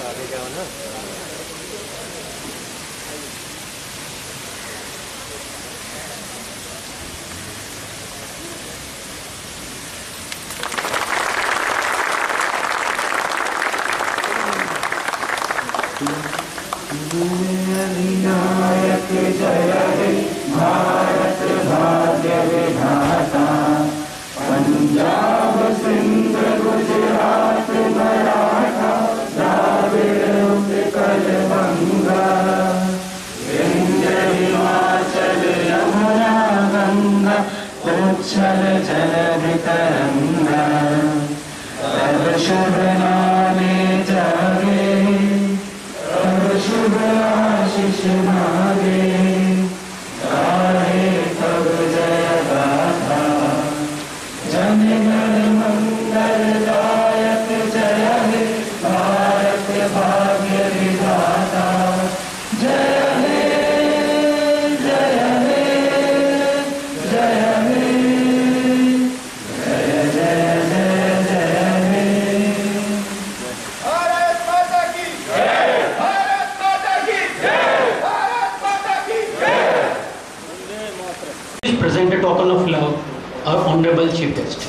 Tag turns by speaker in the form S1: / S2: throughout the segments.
S1: आगे जाओ ना।
S2: विनायक जय हे भारत भाग्य विधाता, पंजाब सिंध गुजरात मराठा द्राविड़ उत्कल बंगा, विंध्य हिमाचल यमुना गंगा उच्छल जलधि तरंगा, तब शुभ नामे जागे शुभ आशीष मागे, गाहे तब जय गाथा, जन गण मंगल दायक जय हे भारत भाग्य विधाता, जय हे जय हे जय हे जय जय जय जय हे।
S3: भारत माता की जय, भारत माता की जय, भारत माता की जय।
S4: Please present a token of love, our honorable chief guest.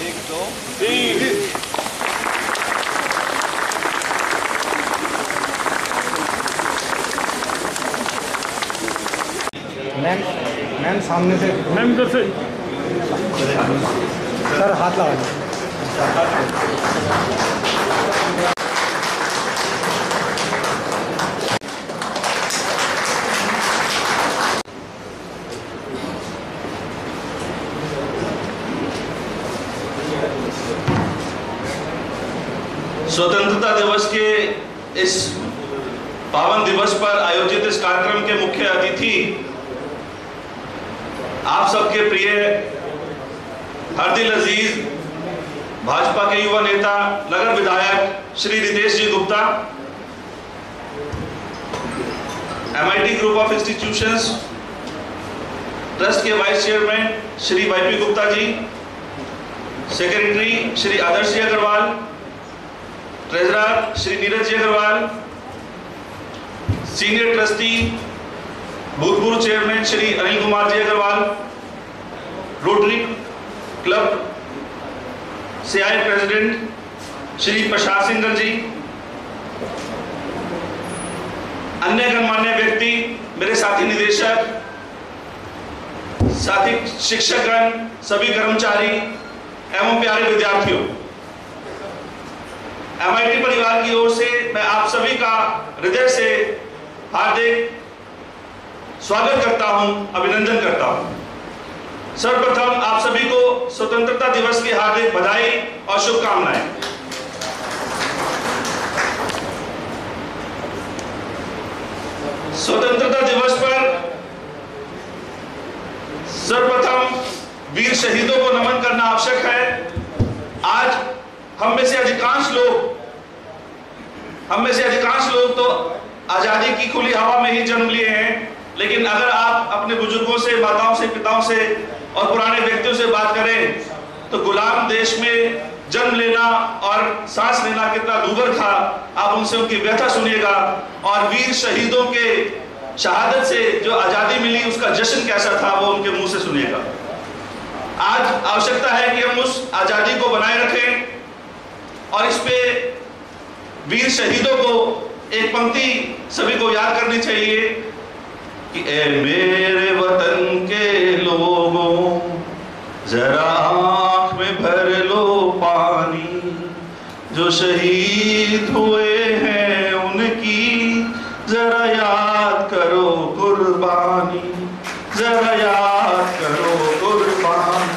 S3: एक दो तीन।
S5: मैम सामने से, मैम इधर से सर हाथ लगा दो।
S6: स्वतंत्रता दिवस के इस पावन दिवस पर आयोजित इस कार्यक्रम के मुख्य अतिथि आप सबके प्रिय हरदिल अजीज भाजपा के युवा नेता नगर विधायक Shri Ritesh ji Gupta, MIT group of institutions trust के vice chairman Shri YP Gupta ji, secretary Shri Adarsh ji Agarwal, treasurer Shri Neeraj ji Agarwal, senior trustee भूतपूर्व chairman Shri Anil Kumar ji Agarwal, Rotary club से आए प्रेसिडेंट श्री प्रशांत सिंह जी, अन्य गणमान्य व्यक्ति, मेरे साथी निदेशक, साथी शिक्षकगण, सभी कर्मचारी एवं प्यारे विद्यार्थियों, MIT परिवार की ओर से मैं आप सभी का हृदय से हार्दिक स्वागत करता हूं, अभिनंदन करता हूं। सर्वप्रथम आप सभी को स्वतंत्रता दिवस की हार्दिक बधाई और शुभकामनाएं। स्वतंत्रता दिवस पर सर्वप्रथम वीर शहीदों को नमन करना आवश्यक है। आज हम में से अधिकांश लोग तो आजादी की खुली हवा में ही जन्म लिए हैं, लेकिन अगर आप अपने बुजुर्गों से, माताओं से, पिताओं से और पुराने व्यक्तियों से बात करें तो गुलाम देश में जन्म लेना और सांस लेना कितना दूभर था। आप उनसे उनकी व्यथा सुनिएगा और वीर शहीदों के शहादत से जो आजादी मिली उसका जश्न कैसा था वो उनके मुंह से सुनिएगा। आज आवश्यकता है कि हम उस आजादी को बनाए रखें और इस पे वीर शहीदों को एक पंक्ति सभी को याद करनी चाहिए कि ए मेरे वतन के लोगों, जरा आंख में भर लो पानी, जो शहीद हुए हैं उनकी जरा याद करो कुर्बानी, जरा याद करो कुर्बानी।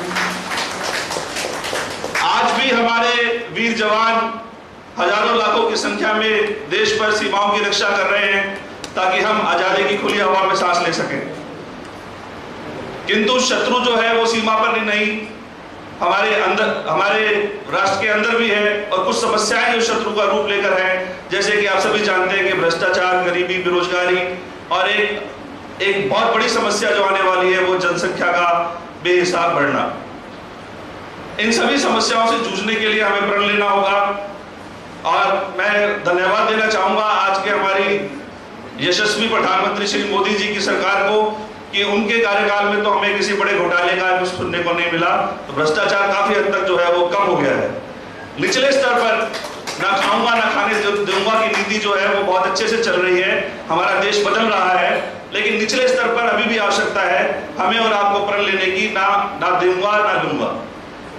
S6: आज भी हमारे वीर जवान हजारों लाखों की संख्या में देश पर सीमाओं की रक्षा कर रहे हैं ताकि हम आजादी की खुली हवा में सांस ले सकें। किंतु शत्रु जो है वो सीमा पर नहीं, हमारे अंदर, हमारे राष्ट्र के अंदर भी है और कुछ समस्याएं जो शत्रु का रूप लेकर हैं, जैसे कि आप सभी जानते हैं कि भ्रष्टाचार, गरीबी, बेरोजगारी और एक बहुत बड़ी समस्या जो आने वाली है वो जनसंख्या का बेहिसाब बढ़ना। इन सभी समस्याओं से जूझने के लिए हमें प्रण लेना होगा और मैं धन्यवाद देना चाहूंगा आज के हमारी यशस्वी प्रधानमंत्री श्री मोदी जी की सरकार को कि उनके कार्यकाल में तो हमें किसी बड़े घोटाले का कुछ सुनने को नहीं मिला, तो भ्रष्टाचार काफी हद तक जो है वो कम हो गया है। निचले स्तर पर ना खाऊंगा ना खाने दूंगा की नीति जो है वो बहुत अच्छे से चल रही है, हमारा देश बदल रहा है, लेकिन निचले स्तर पर अभी भी आवश्यकता है हमें और आपको प्रण लेने की, ना दूंगा ना लूंगा।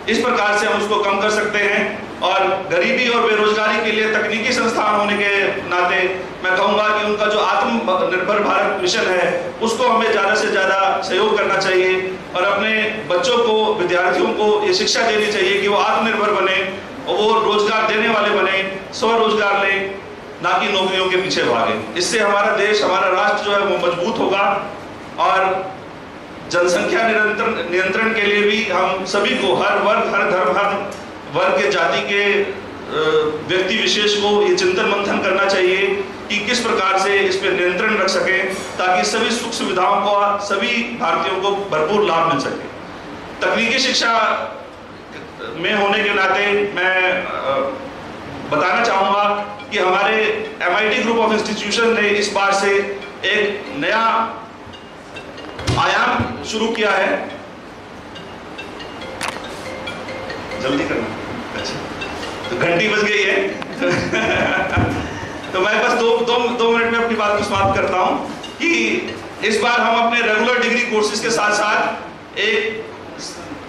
S6: इस प्रकार से हम उसको कम कर सकते हैं और गरीबी और बेरोजगारी के लिए तकनीकी संस्थान होने के नाते मैं कहूंगा कि उनका जो आत्मनिर्भर भारत मिशन है उसको हमें ज्यादा से ज्यादा सहयोग करना चाहिए और अपने बच्चों को, विद्यार्थियों को ये शिक्षा देनी चाहिए कि वो आत्मनिर्भर बने और वो रोजगार देने वाले बने, स्वरोजगार लें, ना कि नौकरियों के पीछे भागे। इससे हमारा देश, हमारा राष्ट्र जो है वो मजबूत होगा और जनसंख्या नियंत्रण के लिए भी हम सभी को, हर वर्ग, हर धर्म, हर वर्ग के, जाति के व्यक्ति विशेष को ये चिंतन मंथन करना चाहिए कि किस प्रकार से इस पर नियंत्रण रख सकें ताकि सभी सुख सुविधाओं को, सभी भारतीयों को भरपूर लाभ मिल सके। तकनीकी शिक्षा में होने के नाते मैं बताना चाहूंगा कि हमारे MIT ग्रुप ऑफ इंस्टीट्यूशन ने इस बार से एक नया आयाम शुरू किया है। जल्दी करना, अच्छा तो घंटी बज गई है तो मैं बस दो मिनट में अपनी बात को समाप्त करता हूं कि इस बार हम अपने रेगुलर डिग्री कोर्सेज के साथ साथ एक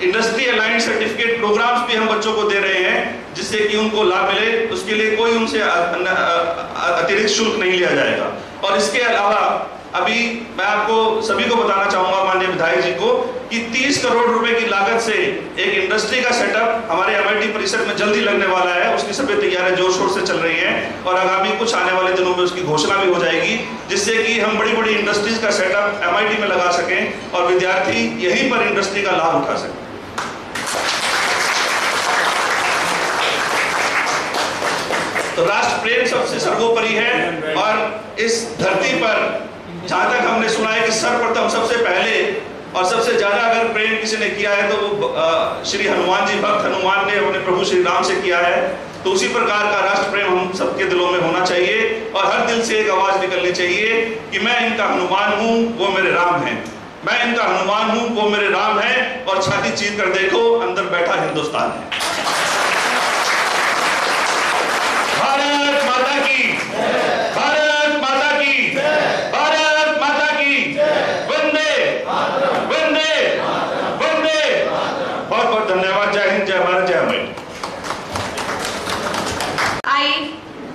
S6: इंडस्ट्री अलाइंड सर्टिफिकेट प्रोग्राम्स भी हम बच्चों को दे रहे हैं जिससे कि उनको लाभ मिले। उसके लिए कोई उनसे अतिरिक्त शुल्क नहीं लिया जाएगा। और इसके अलावा अभी मैं आपको सभी को बताना चाहूंगा, माननीय विधायक जी को, कि 30 करोड़ रुपए की लागत से एक इंडस्ट्री का सेटअप हमारे MIT परिसर में जल्दी लगने वाला है। उसकी सभी तैयारियां जोर शोर से चल रही हैं और आगामी कुछ आने वाले दिनों में उसकी घोषणा भी हो जाएगी, जिससे कि हम बड़ी बड़ी इंडस्ट्रीज का सेटअप MIT में लगा सकें और विद्यार्थी यहीं पर इंडस्ट्री का लाभ उठा सकें। तो राष्ट्र प्रेम सबसे सर्वोपरि है और इस धरती पर जहां तक हमने सुना है कि सर्वप्रथम, सबसे पहले और सबसे ज्यादा अगर प्रेम किसी ने किया है तो वो श्री हनुमान जी, भक्त हनुमान ने अपने प्रभु श्री राम से किया है। तो उसी प्रकार का राष्ट्र प्रेम हम सबके दिलों में होना चाहिए और हर दिल से एक आवाज निकलनी चाहिए कि मैं इनका हनुमान हूं, वो मेरे राम हैं। मैं इनका हनुमान हूं, वो मेरे राम हैं। और छाती चीर कर देखो, अंदर बैठा हिंदुस्तान है। भारत माता की, भारत माता की, भारत माता की, वंदे वंदे वंदे। बहुत बहुत धन्यवाद। जय हिंद, जय भारत, जय अमर।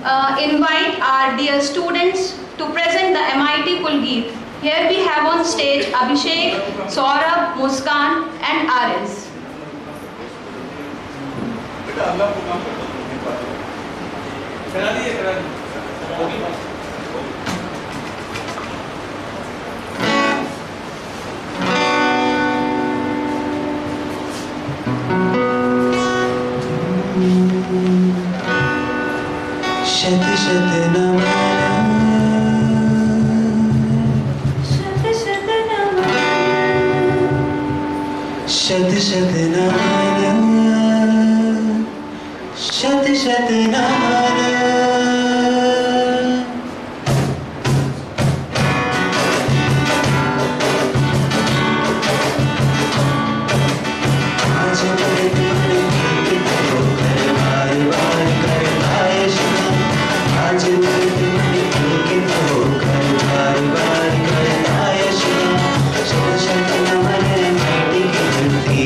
S7: I invite our dear students to present the MIT Pulgeet. Here we have on stage Abhishek, Saurabh, Muskan and Aris.
S2: शत शत नमन शत शत नमन शत शत नमन शत शत नमन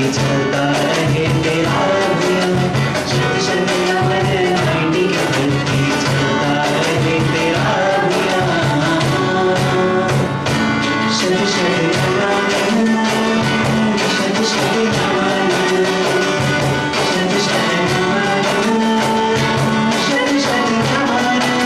S2: चलता रहे तेरा अभियान शत शत नमन मिट्टी की धरती चलता रहे तेरा अभियान शत शत नमन शत शत नमन शत शत नमन शत शत नमन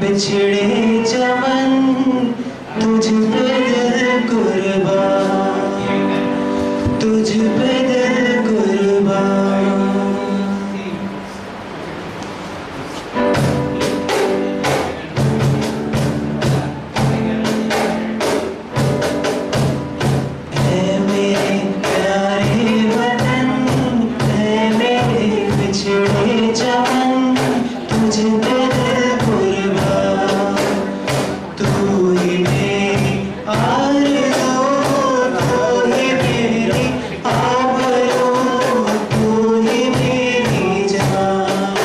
S2: बिछड़े चमन तुझ पे दिल कुर्बान तुझ पे दिल कुर्बान है मेरे प्यारे वतन है मेरे बिछड़े चमन तुझ पे दिल कुर्बान तू ही मेरी आरज़ू तू ही मेरी आबरू तू ही मेरी जान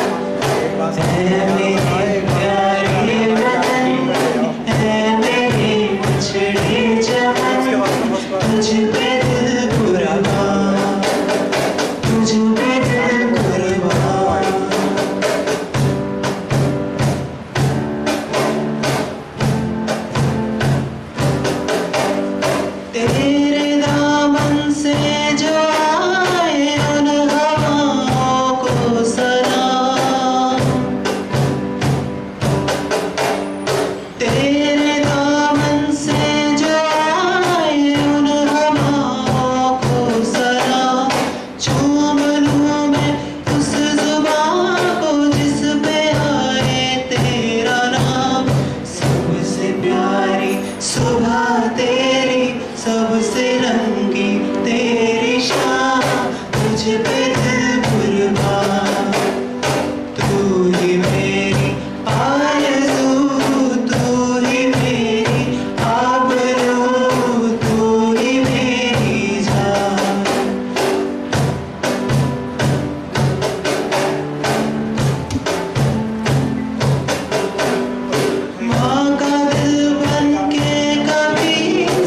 S2: है मेरे प्यारे वतन है मेरे बिछड़े चमन तुझ पे दिल कुर्बान तुझ पे दिल कुर्बान तेरे दामन से जो आए उन हवाओं को सलाम तेरे दामन से जो आए उन हवाओं को सलाम चूम लूं मैं उस जुबान को जिस पे आए तेरा नाम सबसे प्यारी सुबह तेरी सबसे रंगी तेरी शाम तुझ पे दिल कुर्बान तू ही मेरी आरज़ू तू ही मेरी आबरू तू ही मेरी जान माँ का दिल बन के कभी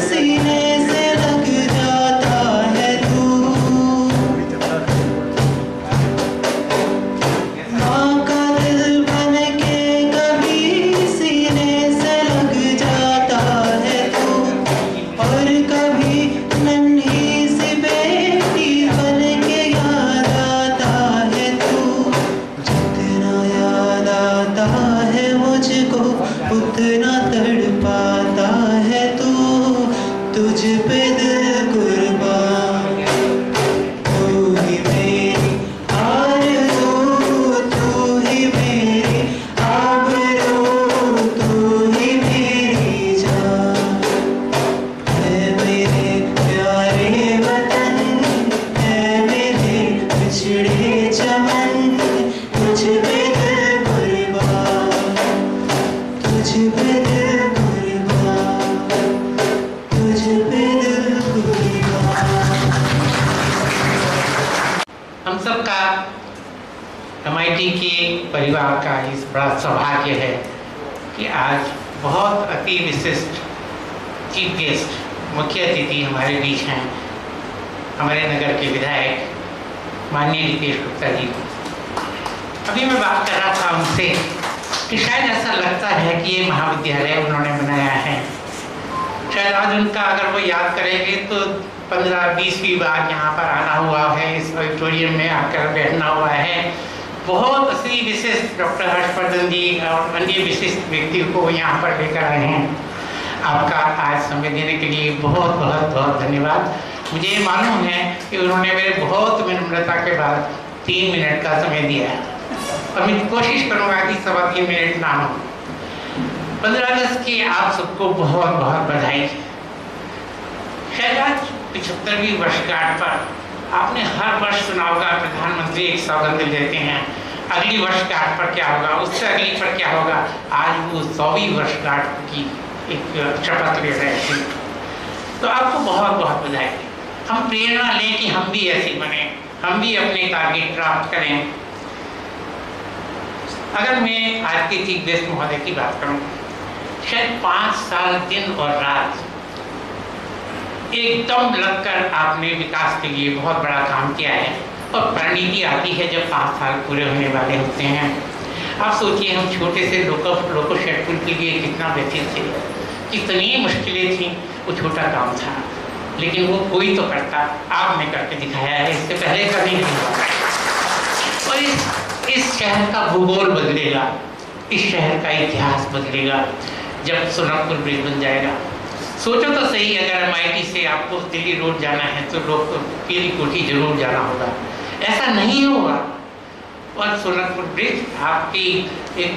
S2: सीने से लग जाता है तू बिछड़े चमन तुझ पे दिल कुर्बान, तुझ पे दिल कुर्बान, तुझ पे दिल कुर्बान।
S8: हम सब का MIT के परिवार का इस बड़ा सौभाग्य है कि आज बहुत अति विशिष्ट चीफ गेस्ट मुख्य अतिथि हमारे बीच हैं, हमारे नगर के विधायक माननीय रितेश गुप्ता जी। अभी मैं बात कर रहा था उनसे कि शायद ऐसा लगता है कि ये महाविद्यालय उन्होंने बनाया है। शायद आज उनका अगर वो याद करेंगे तो 15-20वीं बार यहाँ पर आना हुआ है, इस ऑडिटोरियम में आकर बैठना हुआ है। बहुत अति विशिष्ट डॉक्टर हर्षवर्धन जी और अन्य विशिष्ट व्यक्तियों को यहाँ पर लेकर आए हैं। आपका आज समय देने के लिए बहुत बहुत बहुत धन्यवाद। मुझे मालूम है कि उन्होंने मेरे बहुत विनम्रता के बाद 3 मिनट का समय दिया है और मैं कोशिश करूँगा कि 3.25 मिनट ना हो। 15 अगस्त की आप सबको बहुत बहुत बधाई। शायद आज 75वीं वर्षगांठ पर आपने हर वर्ष सुना होगा प्रधानमंत्री एक सौगंध लेते हैं, अगली वर्षगांठ पर क्या होगा, उससे अगली पर क्या होगा। आज वो 100वीं वर्षगांठ की एक शपथ ले रहे थे, तो आपको बहुत बहुत बधाई। हम प्रेरणा लें कि हम भी ऐसे बने, हम भी अपने टारगेट प्राप्त करें। अगर मैं आज के चीफ गेस्ट महोदय की बात करूं, शायद 5 साल दिन और रात एकदम लगकर आपने विकास के लिए बहुत बड़ा काम किया है और परिणति आती है जब 5 साल पूरे होने वाले होते हैं। आप सोचिए हम छोटे से लोको शेड पुल के लिए कितना व्यथित थे, कितनी मुश्किलें थी। वो छोटा काम था लेकिन वो कोई तो करता, आपने करके दिखाया है, इससे पहले कभी नहीं हुआ। और इस शहर का भूगोल बदलेगा, इस शहर का इतिहास बदलेगा जब सोनकपुर ब्रिज बन जाएगा। सोचो तो सही, अगर MIT से आपको दिल्ली रोड जाना है तो लोग पीली कोठी जरूर जाना होगा, ऐसा नहीं होगा। और सोनकपुर ब्रिज आपकी एक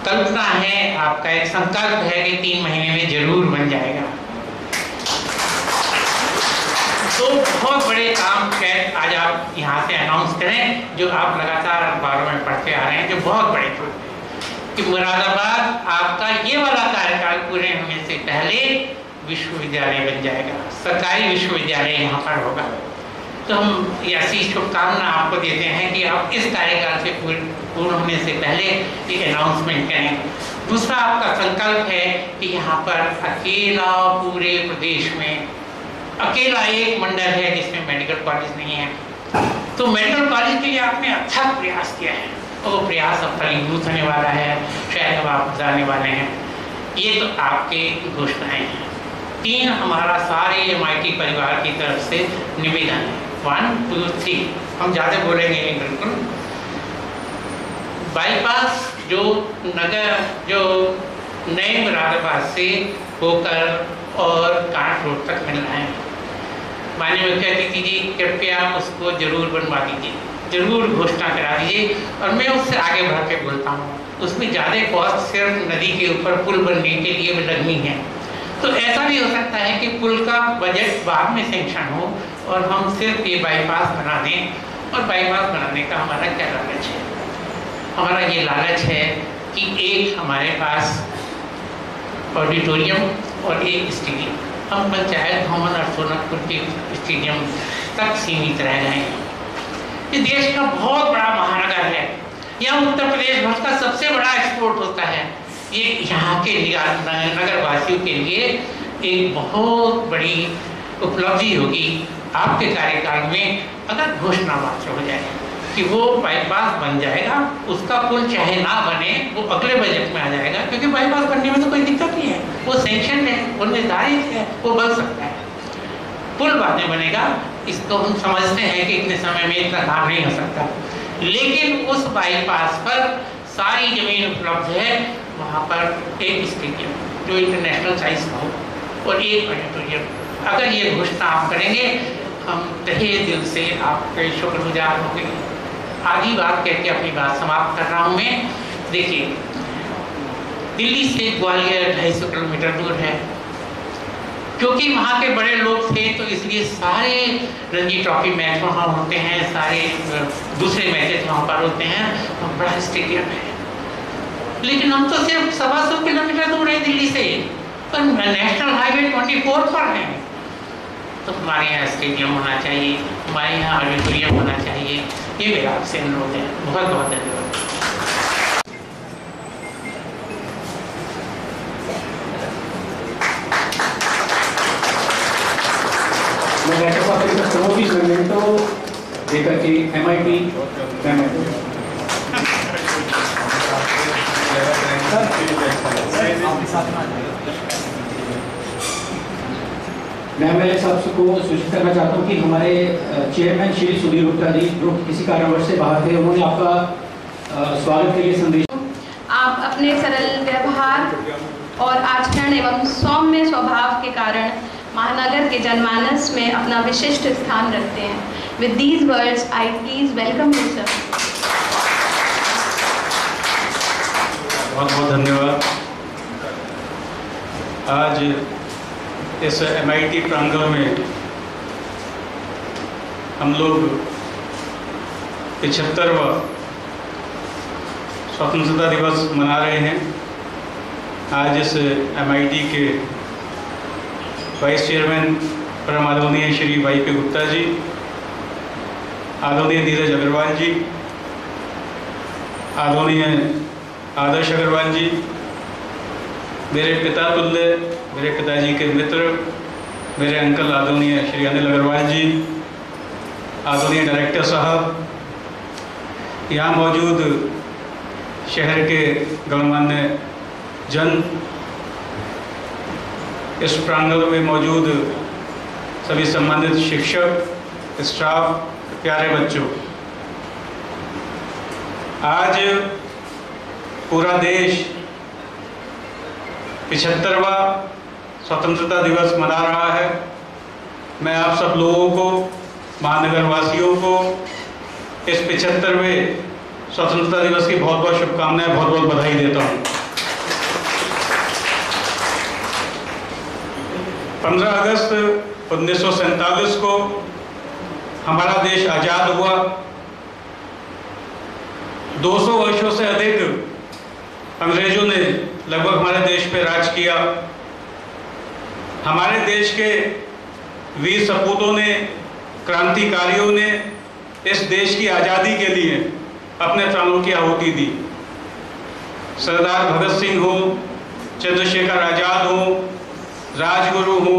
S8: कल्पना है, आपका एक संकल्प है कि 3 महीने में जरूर बन जाएगा। तो बहुत बड़े काम शायद आज आप यहाँ से अनाउंस करें, जो आप लगातार अखबारों में पढ़ते आ रहे हैं, जो बहुत बड़े थे कि मुरादाबाद आपका ये वाला कार्यकाल पूरे होने से पहले विश्वविद्यालय बन जाएगा, सरकारी विश्वविद्यालय यहाँ पर होगा। तो हम ऐसी शुभकामना आपको देते हैं कि आप इस कार्यकाल से पूर्ण होने से पहले ये अनाउंसमेंट करें। दूसरा आपका संकल्प है कि यहाँ पर अकेला पूरे प्रदेश में अकेला एक मंडल है जिसमें मेडिकल कॉलेज नहीं है, तो मेडिकल कॉलेज के लिए आपने अच्छा प्रयास किया है और वो प्रयास अब फलीभूत होने वाला है, शायद अब आप जाने वाले हैं। ये तो आपके घोषणाएं हैं। 3 हमारा सारे MIT परिवार की तरफ से निवेदन है। 1, 2, 3 हम ज़्यादा बोलेंगे नहीं बिल्कुल। बाईपास जो नए मुरादाबाद से होकर और कांट रोड तक मिल रहा है, माननीय मुख्य अतिथि जी कृपया उसको जरूर बनवा दीजिए, जरूर घोषणा करा दीजिए। और मैं उससे आगे बढ़ के बोलता हूँ, उसमें ज़्यादा कॉस्ट सिर्फ नदी के ऊपर पुल बनने के लिए लगनी है। तो ऐसा भी हो सकता है कि पुल का बजट बाद में सेंक्शन हो और हम सिर्फ ये बाईपास बना दें। और बाईपास बनाने का हमारा क्या लालच है? हमारा ये लालच है कि एक हमारे पास ऑडिटोरियम और एक स्टेडियम, हम पंचायत भवन और सोनकपुर के स्टेडियम तक सीमित रह गए हैं। ये देश का बहुत बड़ा महानगर है, यहाँ उत्तर प्रदेश भर का सबसे बड़ा एक्सपोर्ट होता है। ये यहाँ के नगर वासियों के लिए एक बहुत बड़ी उपलब्धि होगी आपके कार्यकाल में अगर घोषणा मात्र हो जाए कि वो बाईपास बन जाएगा। उसका पुल चाहे ना बने, वो अगले बजट में आ जाएगा, क्योंकि बाईपास बनने में तो कोई दिक्कत नहीं है, वो सेंक्शन है, वो निर्धारित है, वो बन सकता है। पुल बाद में बनेगा, इसको हम समझते हैं कि इतने समय में इतना काम नहीं हो सकता, लेकिन उस बाईपास पर सारी जमीन उपलब्ध है। वहाँ पर एक स्टेडियम जो इंटरनेशनल साइज का हो और एक ऑडिटोरियम, अगर ये घोषणा आप करेंगे हम तहे दिल से आपके शुक्रगुजार होंगे। आधी बात कहकर अपनी बात समाप्त कर रहा हूँ मैं। देखिए, दिल्ली से ग्वालियर 250 किलोमीटर दूर है, क्योंकि वहाँ के बड़े लोग थे तो इसलिए सारे रणजी ट्रॉफी मैच वहाँ होते हैं, सारे दूसरे मैचेस वहाँ पर होते हैं और बड़ा स्टेडियम है। लेकिन हम तो सिर्फ 125 किलोमीटर दूर है दिल्ली से, पर नेशनल हाईवे 24 पर है। तो हमारे यहाँ स्टेडियम होना चाहिए, हमारे यहाँ ऑडिटोरियम होना चाहिए, ये मेरा आपसे अनुरोध है। बहुत बहुत धन्यवाद।
S4: मैं लेटर ऑफ रिकमेंडेंटो देकर के MIT मैं सबको सूचित करना चाहता हूँ कि हमारे चेयरमैन श्री सुधीर गुप्ता जी जो किसी कारणवश से बाहर थे, उन्होंने आपका स्वागत के लिए संदेश।
S7: आप अपने सरल व्यवहार और आचरण एवं सौम्य स्वभाव के कारण महानगर के जनमानस में अपना विशिष्ट स्थान रखते हैं। With these words I please welcome you sir.
S5: बहुत बहुत धन्यवाद। आज इस MIT प्रांगण में हम लोग 75वां स्वतंत्रता दिवस मना रहे हैं। आज इस MIT के वाइस चेयरमैन परम आदरणीय श्री YP गुप्ता जी, आदरणीय नीरज अग्रवाल जी, आदरणीय आदर्श अग्रवाल जी, मेरे पिता तुल्य, मेरे पिताजी के मित्र, मेरे अंकल आदरणीय श्री अनिल अग्रवाल जी, आदरणीय डायरेक्टर साहब, यहाँ मौजूद शहर के गणमान्य जन, इस प्रांगण में मौजूद सभी सम्मानित शिक्षक, स्टाफ, प्यारे बच्चों, आज पूरा देश 75वां स्वतंत्रता दिवस मना रहा है। मैं आप सब लोगों को, महानगर वासियों को इस 75वें स्वतंत्रता दिवस की बहुत बहुत शुभकामनाएं, बहुत बहुत बधाई देता हूँ। 15 अगस्त 1947 को हमारा देश आज़ाद हुआ। 200 वर्षों से अधिक अंग्रेजों ने लगभग हमारे देश पे राज किया। हमारे देश के वीर सपूतों ने, क्रांतिकारियों ने इस देश की आज़ादी के लिए अपने प्राणों की आहुति दी। सरदार भगत सिंह हो, चंद्रशेखर आज़ाद हो, राजगुरु हो,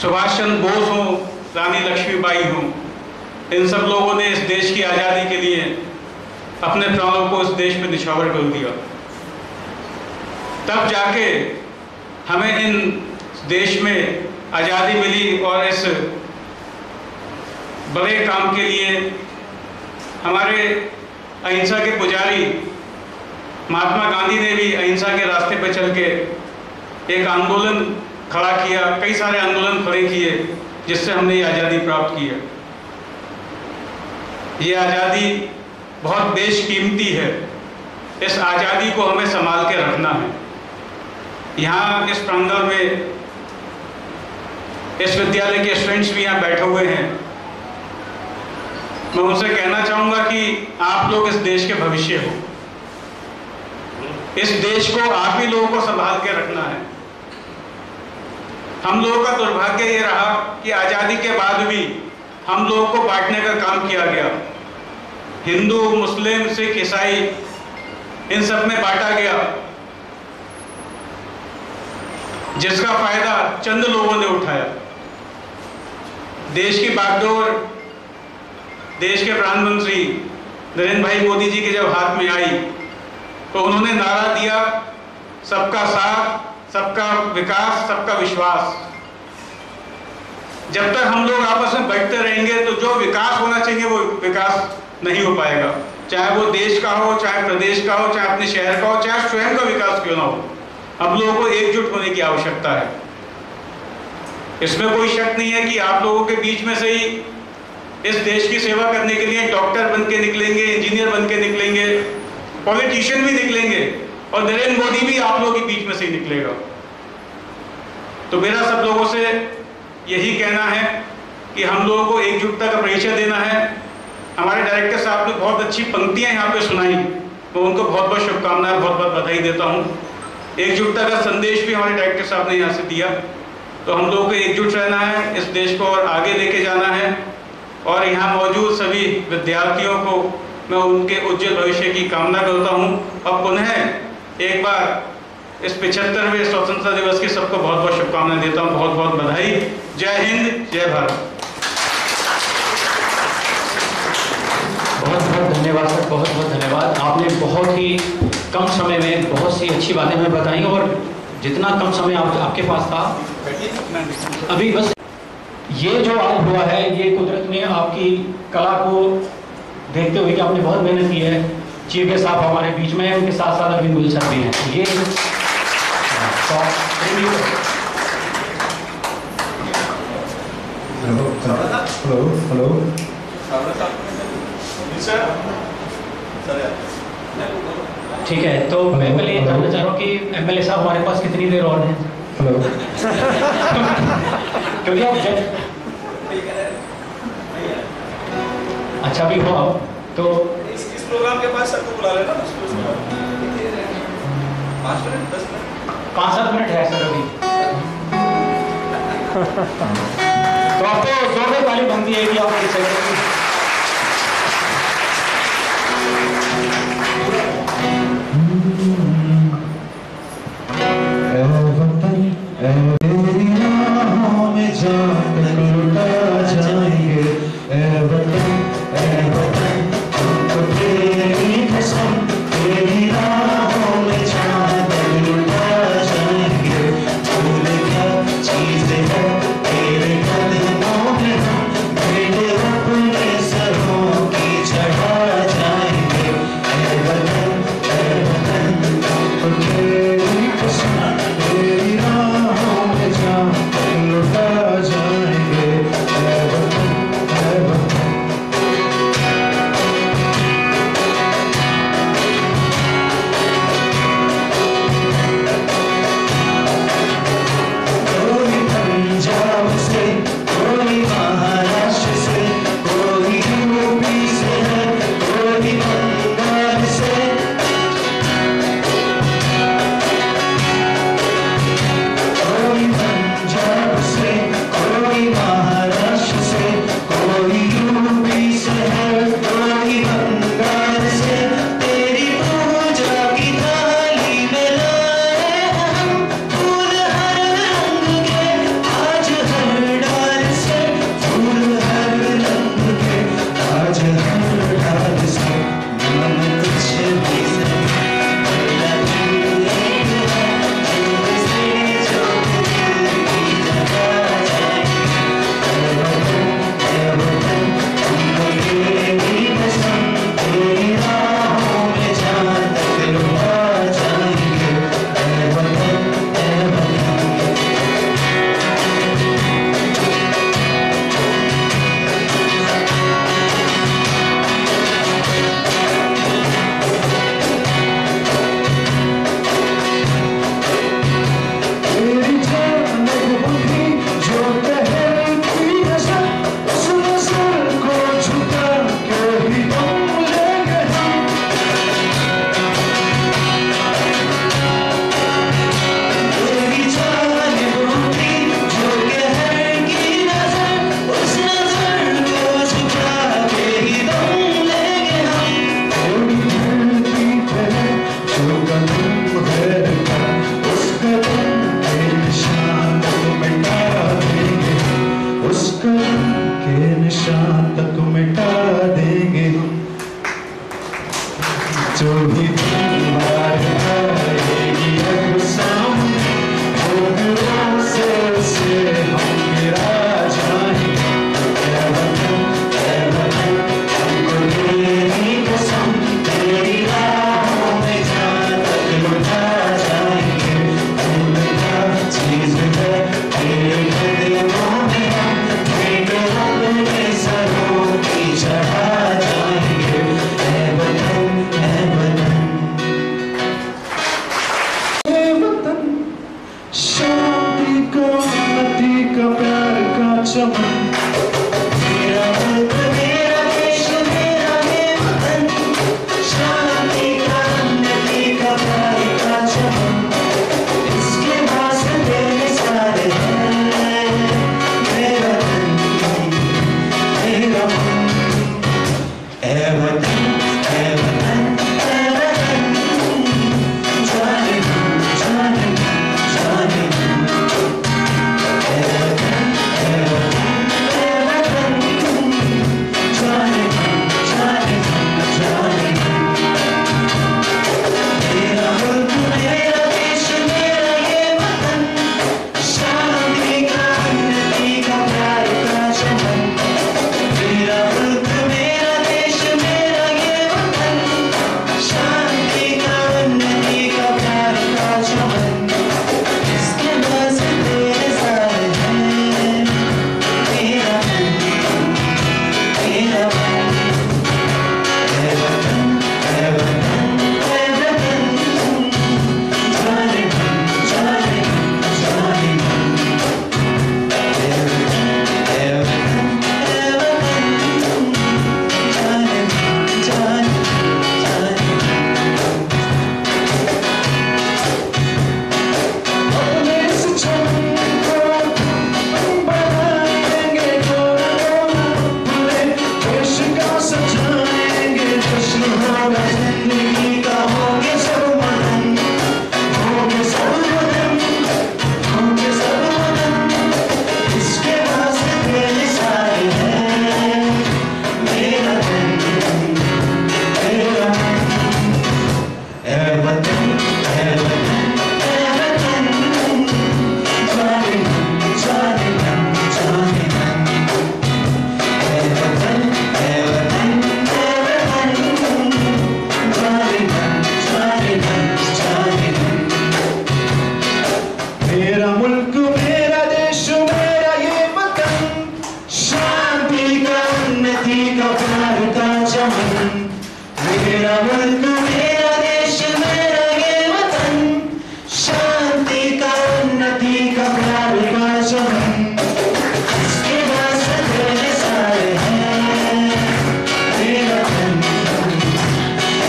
S5: सुभाष चंद्र बोस हो, रानी लक्ष्मीबाई हो, इन सब लोगों ने इस देश की आज़ादी के लिए अपने प्राणों को इस देश में निछावर कर दिया। तब जाके हमें इन देश में आज़ादी मिली और इस बड़े काम के लिए हमारे अहिंसा के पुजारी महात्मा गांधी ने भी अहिंसा के रास्ते पर चल के एक आंदोलन खड़ा किया, कई सारे आंदोलन खड़े किए, जिससे हमने ये आज़ादी प्राप्त की है। ये आज़ादी बहुत बेशकीमती है। इस आज़ादी को हमें संभाल के रखना है। यहाँ इस प्रांगण में इस विद्यालय के स्टूडेंट्स भी यहाँ बैठे हुए हैं। मैं उनसे कहना चाहूँगा कि आप लोग इस देश के भविष्य हो। इस देश को आप ही लोगों को संभाल के रखना है। हम लोगों का दुर्भाग्य ये रहा कि आज़ादी के बाद भी हम लोगों को बांटने का काम किया गया। हिंदू, मुस्लिम, सिख, ईसाई, इन सब में बांटा गया, जिसका फायदा चंद लोगों ने उठाया। देश की बागडोर देश के प्रधानमंत्री नरेंद्र भाई मोदी जी के जब हाथ में आई तो उन्होंने नारा दिया, सबका साथ, सबका विकास, सबका विश्वास। जब तक हम लोग आपस में बढ़ते रहेंगे तो जो विकास होना चाहिए वो विकास नहीं हो पाएगा, चाहे वो देश का हो, चाहे प्रदेश का हो, चाहे अपने शहर का हो, चाहे स्वयं का विकास क्यों ना हो। हम लोगों को एकजुट होने की आवश्यकता है। इसमें कोई शक नहीं है कि आप लोगों के बीच में से ही इस देश की सेवा करने के लिए डॉक्टर बन के निकलेंगे, इंजीनियर बन के निकलेंगे, पॉलिटिशियन भी निकलेंगे और नरेंद्र मोदी भी आप लोगों के बीच में से ही निकलेगा। तो मेरा सब लोगों से यही कहना है कि हम लोगों को एकजुटता का परिचय देना है। हमारे डायरेक्टर साहब ने बहुत अच्छी पंक्तियां यहाँ पे सुनाई, मैं उनको बहुत बहुत शुभकामनाएं, बहुत बहुत बधाई देता हूँ। एकजुटता का संदेश भी हमारे डायरेक्टर साहब ने यहाँ से दिया। तो हम लोगों को एकजुट रहना है, इस देश को और आगे लेके जाना है। और यहाँ मौजूद सभी विद्यार्थियों को मैं उनके उज्जवल भविष्य की कामना करता हूँ। और पुनः एक बार इस 75वें स्वतंत्रता दिवस की सबको बहुत बहुत शुभकामनाएं देता हूँ, बहुत बहुत बधाई। जय हिंद, जय भारत।
S4: बहुत बहुत धन्यवाद सर, बहुत बहुत धन्यवाद। आपने बहुत ही कम समय में बहुत सी अच्छी बातें हमें बताई, और जितना कम समय आपके पास था अभी, बस ये जो आज हुआ है ये कुदरत ने आपकी कला को देखते हुए कि आपने बहुत मेहनत की है। चीफ गेस्ट साहब हमारे बीच में हैं, उनके साथ साथ अभी गुलशन भी हैं। ये
S3: हेलो
S4: ठीक है, तो मैं पहले ये जानना चाह रहा हूँ कि एमएलए साहब हमारे पास कितनी देर और है?
S3: हेलो
S4: क्योंकि आप अच्छा भी हो आप तो
S6: इस प्रोग्राम के बाद सबको बुला लेना ना। 5 मिनट 10 मिनट
S4: 5-7 मिनट है सर अभी। तो आपको जोरदार ताली बनती है कि आप
S2: प्यार का चमन, मेरा मुल्क मेरा देश मेरा ये वतन, शांति का उन्नति का प्यार का चमन, इसके वास्ते मेरे सारे हैं, मेरा मन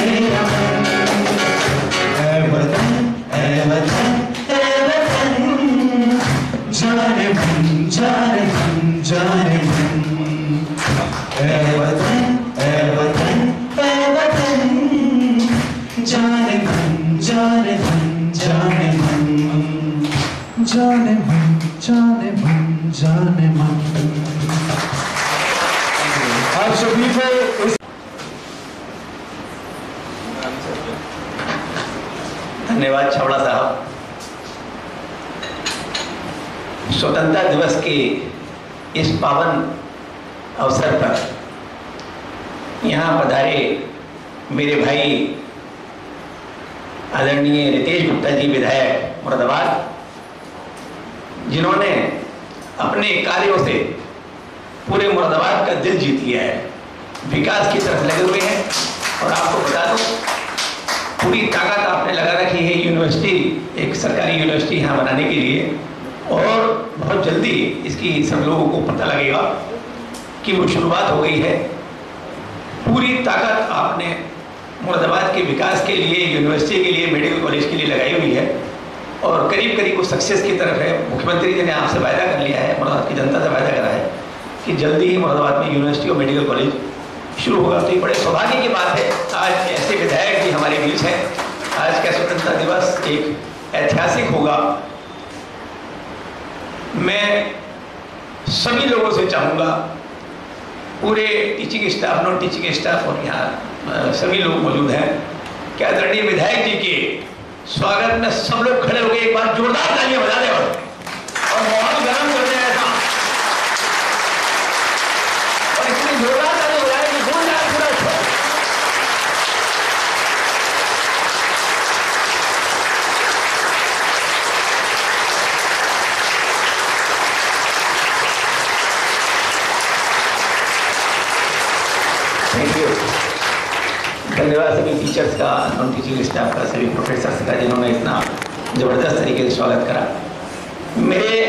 S2: मेरा मन, ऐ वतन ऐ वतन ऐ वतन, जाने मन जाने मन जाने मन, ऐ वतन ऐ वतन ऐ वतन, जाने मन जाने मन जाने मन, जाने मन जाने मन जाने मन। आप सभी को
S9: धन्यवाद छावड़ा साहब। स्वतंत्रता दिवस के इस पावन अवसर पर यहाँ पधारे मेरे भाई आदरणीय रितेश गुप्ता जी विधायक मुरादाबाद, जिन्होंने अपने कार्यों से पूरे मुरादाबाद का दिल जीत लिया है, विकास की तरफ लगे हुए हैं। और आपको बता दो, पूरी ताकत आपने लगा रखी है यूनिवर्सिटी, एक सरकारी यूनिवर्सिटी यहाँ बनाने के लिए, और बहुत जल्दी इसकी सब लोगों को पता लगेगा कि वो शुरुआत हो गई है। पूरी ताकत आपने मुरादाबाद के विकास के लिए, यूनिवर्सिटी के लिए, मेडिकल कॉलेज के लिए लगाई हुई है, और करीब करीब वो सक्सेस की तरफ है। मुख्यमंत्री जी ने आपसे वायदा कर लिया है, मुरादाबाद की जनता से वायदा करा है कि जल्दी ही मुरादाबाद में यूनिवर्सिटी और मेडिकल कॉलेज शुरू होगा। तो ये बड़े सौभाग्य की बात है, आज ऐसे विधायक भी हमारे बीच हैं। आज का स्वतंत्रता दिवस एक ऐतिहासिक होगा। मैं सभी लोगों से चाहूँगा, पूरे teaching staff, non teaching staff और यहाँ सभी लोग मौजूद हैं, कि आदरणीय विधायक जी के स्वागत में सब लोग खड़े होकर एक बार जोरदार तालियां बजा दें और माहौल गर्म कर दें ऐसा, और इतनी जोरदार ताली बजाए कि गूंज जाए पूरा शहर। Thank you. धन्यवाद सभी टीचर्स का, नॉन टीचिंग स्टाफ का, सभी प्रोफेसर्स का, जिन्होंने इतना ज़बरदस्त तरीके से स्वागत करा। मेरे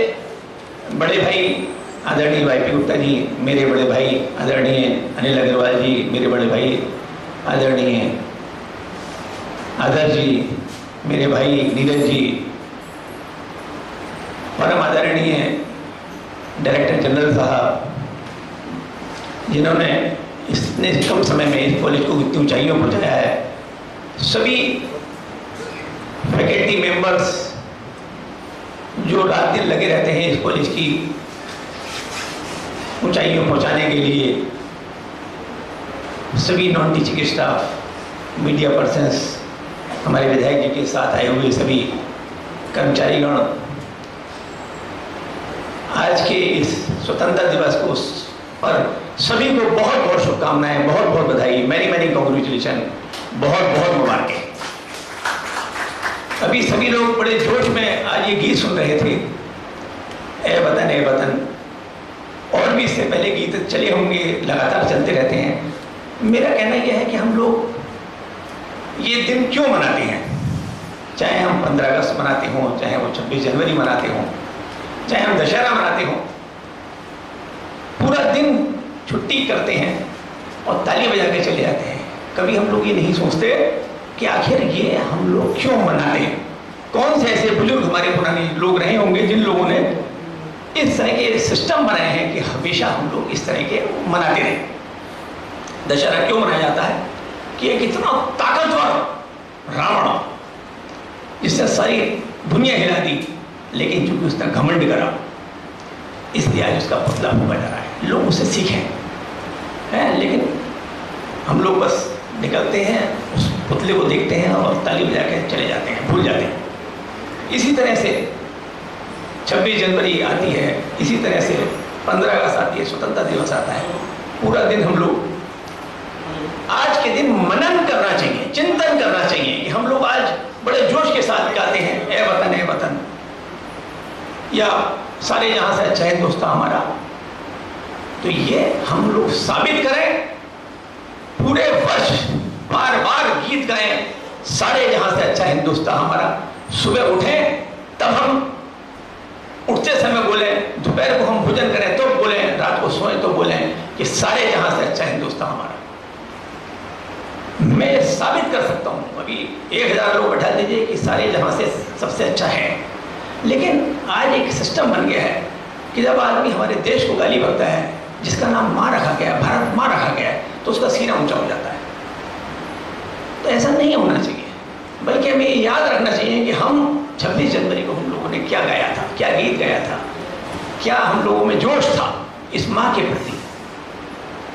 S9: बड़े भाई आदरणीय वाईपी गुप्ता जी, मेरे बड़े भाई आदरणीय अनिल अग्रवाल जी, मेरे बड़े भाई आदरणीय आदर्श जी, मेरे भाई नीरज जी, परम आदरणीय डायरेक्टर जनरल साहब, जिन्होंने इतने कम समय में इस कॉलेज को इतनी ऊंचाइयों पर पहुंचाया है, सभी फैकल्टी मेंबर्स जो रात दिन लगे रहते हैं इस कॉलेज की ऊंचाइयों पहुंचाने के लिए, सभी non teaching staff, media persons, हमारे विधायक जी के साथ आए हुए सभी कर्मचारीगण, आज के इस स्वतंत्रता दिवस को पर सभी को बहुत बहुत शुभकामनाएं, बहुत बहुत बधाई, मैनी मैनी कॉन्ग्रेचुलेशन, बहुत बहुत मुबारकें। अभी सभी लोग बड़े जोश में आज ये गीत सुन रहे थे, ए वतन ए वतन, और भी इससे पहले गीत चले होंगे, लगातार चलते रहते हैं। मेरा कहना यह है कि हम लोग ये दिन क्यों मनाते हैं, चाहे हम 15 अगस्त मनाते हों, चाहे वो 26 जनवरी मनाते हों, चाहे हम दशहरा मनाते हों, पूरा दिन छुट्टी करते हैं और ताली बजा के चले जाते हैं। कभी हम लोग ये नहीं सोचते कि आखिर ये हम लोग क्यों मनाते हैं। कौन से ऐसे बुजुर्ग हमारे पुराने लोग रहे होंगे जिन लोगों ने इस तरह के सिस्टम बनाए हैं कि हमेशा हम लोग इस तरह के मनाते रहे। दशहरा क्यों मनाया जाता है कि एक इतना ताकतवर रावण जिसने सारी दुनिया हिला दी, लेकिन चूंकि उसने घमंड करा, इसलिए आज उसका पुतला फूका जा रहा है। लोग उससे सीखें हैं, लेकिन हम लोग बस निकलते हैं, उस पुतले को देखते हैं और ताली बजा के चले जाते हैं, भूल जाते हैं। इसी तरह से 26 जनवरी आती है, इसी तरह से 15 अगस्त आती है, स्वतंत्रता दिवस आता है। पूरा दिन हम लोग आज के दिन मनन करना चाहिए, चिंतन करना चाहिए कि हम लोग आज बड़े जोश के साथ गाते हैं, ए वतन ए वतन, या सारे यहाँ से अच्छा हिंदुस्तान हमारा। तो ये हम लोग साबित करें सारे जहां से अच्छा हिंदुस्तान हमारा। सुबह उठे तब हम उठते समय बोले, दोपहर को हम भोजन करें तो बोले, रात को सोए तो बोले कि सारे जहां से अच्छा हिंदुस्तान हमारा। मैं साबित कर सकता हूं, अभी 1000 लोग बैठा दीजिए कि सारे जहां से सबसे अच्छा है। लेकिन आज एक सिस्टम बन गया है कि जब आदमी हमारे देश को गाली बकता है, जिसका नाम मां रखा गया, भारत मां रखा गया है, तो उसका सीना ऊंचा हो जाता है। तो ऐसा नहीं होना चाहिए, बल्कि हमें ये याद रखना चाहिए कि हम 26 जनवरी को हम लोगों ने क्या गाया था, क्या गीत गाया था, क्या हम लोगों में जोश था इस माँ के प्रति,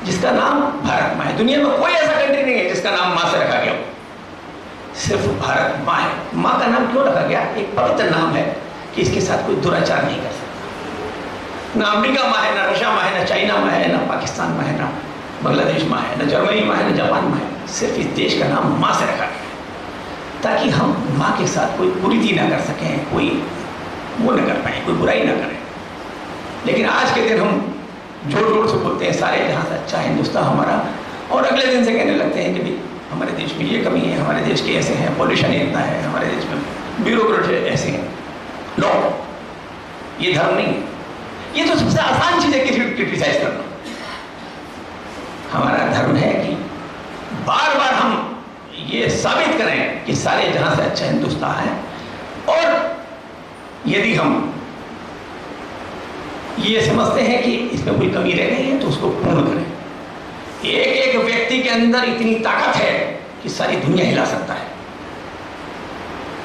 S9: जिसका नाम भारत माँ है। दुनिया में कोई ऐसा कंट्री नहीं है जिसका नाम माँ से रखा गया हो, सिर्फ भारत माँ है। माँ का नाम क्यों रखा गया? एक पवित्र नाम है कि इसके साथ कोई दुराचार नहीं कर सकता। ना अमेरिका माँ है, ना रशिया माँ है, ना चाइना माँ है, ना पाकिस्तान माँ है, ना बांग्लादेश माँ है, ना जर्मनी माँ है, ना जापान माँ है। सिर्फ इस देश का नाम माँ से रखा गया ताकि हम माँ के साथ कोई कुरीति ना कर सकें, कोई वो न कर पाए, कोई बुराई ना करें। लेकिन आज के दिन हम जोर जोर से बोलते हैं सारे जहाँ से अच्छा हिंदुस्तान हमारा, और अगले दिन से कहने लगते हैं कि भाई हमारे देश में ये कमी है, हमारे देश के ऐसे हैं, पॉल्यूशन इतना है, हमारे देश में ब्यूरोक्रेट ऐसे हैं। नो, ये धर्म नहीं है। ये तो सबसे आसान चीज है किसी को क्रिटिसाइज करना। हमारा धर्म है कि बार बार हम ये साबित करें कि सारे जहां से अच्छा हिंदुस्तान है, और यदि हम ये समझते हैं कि इसमें कोई कमी रह गई है तो उसको पूर्ण करें। एक एक व्यक्ति के अंदर इतनी ताकत है कि सारी दुनिया हिला सकता है।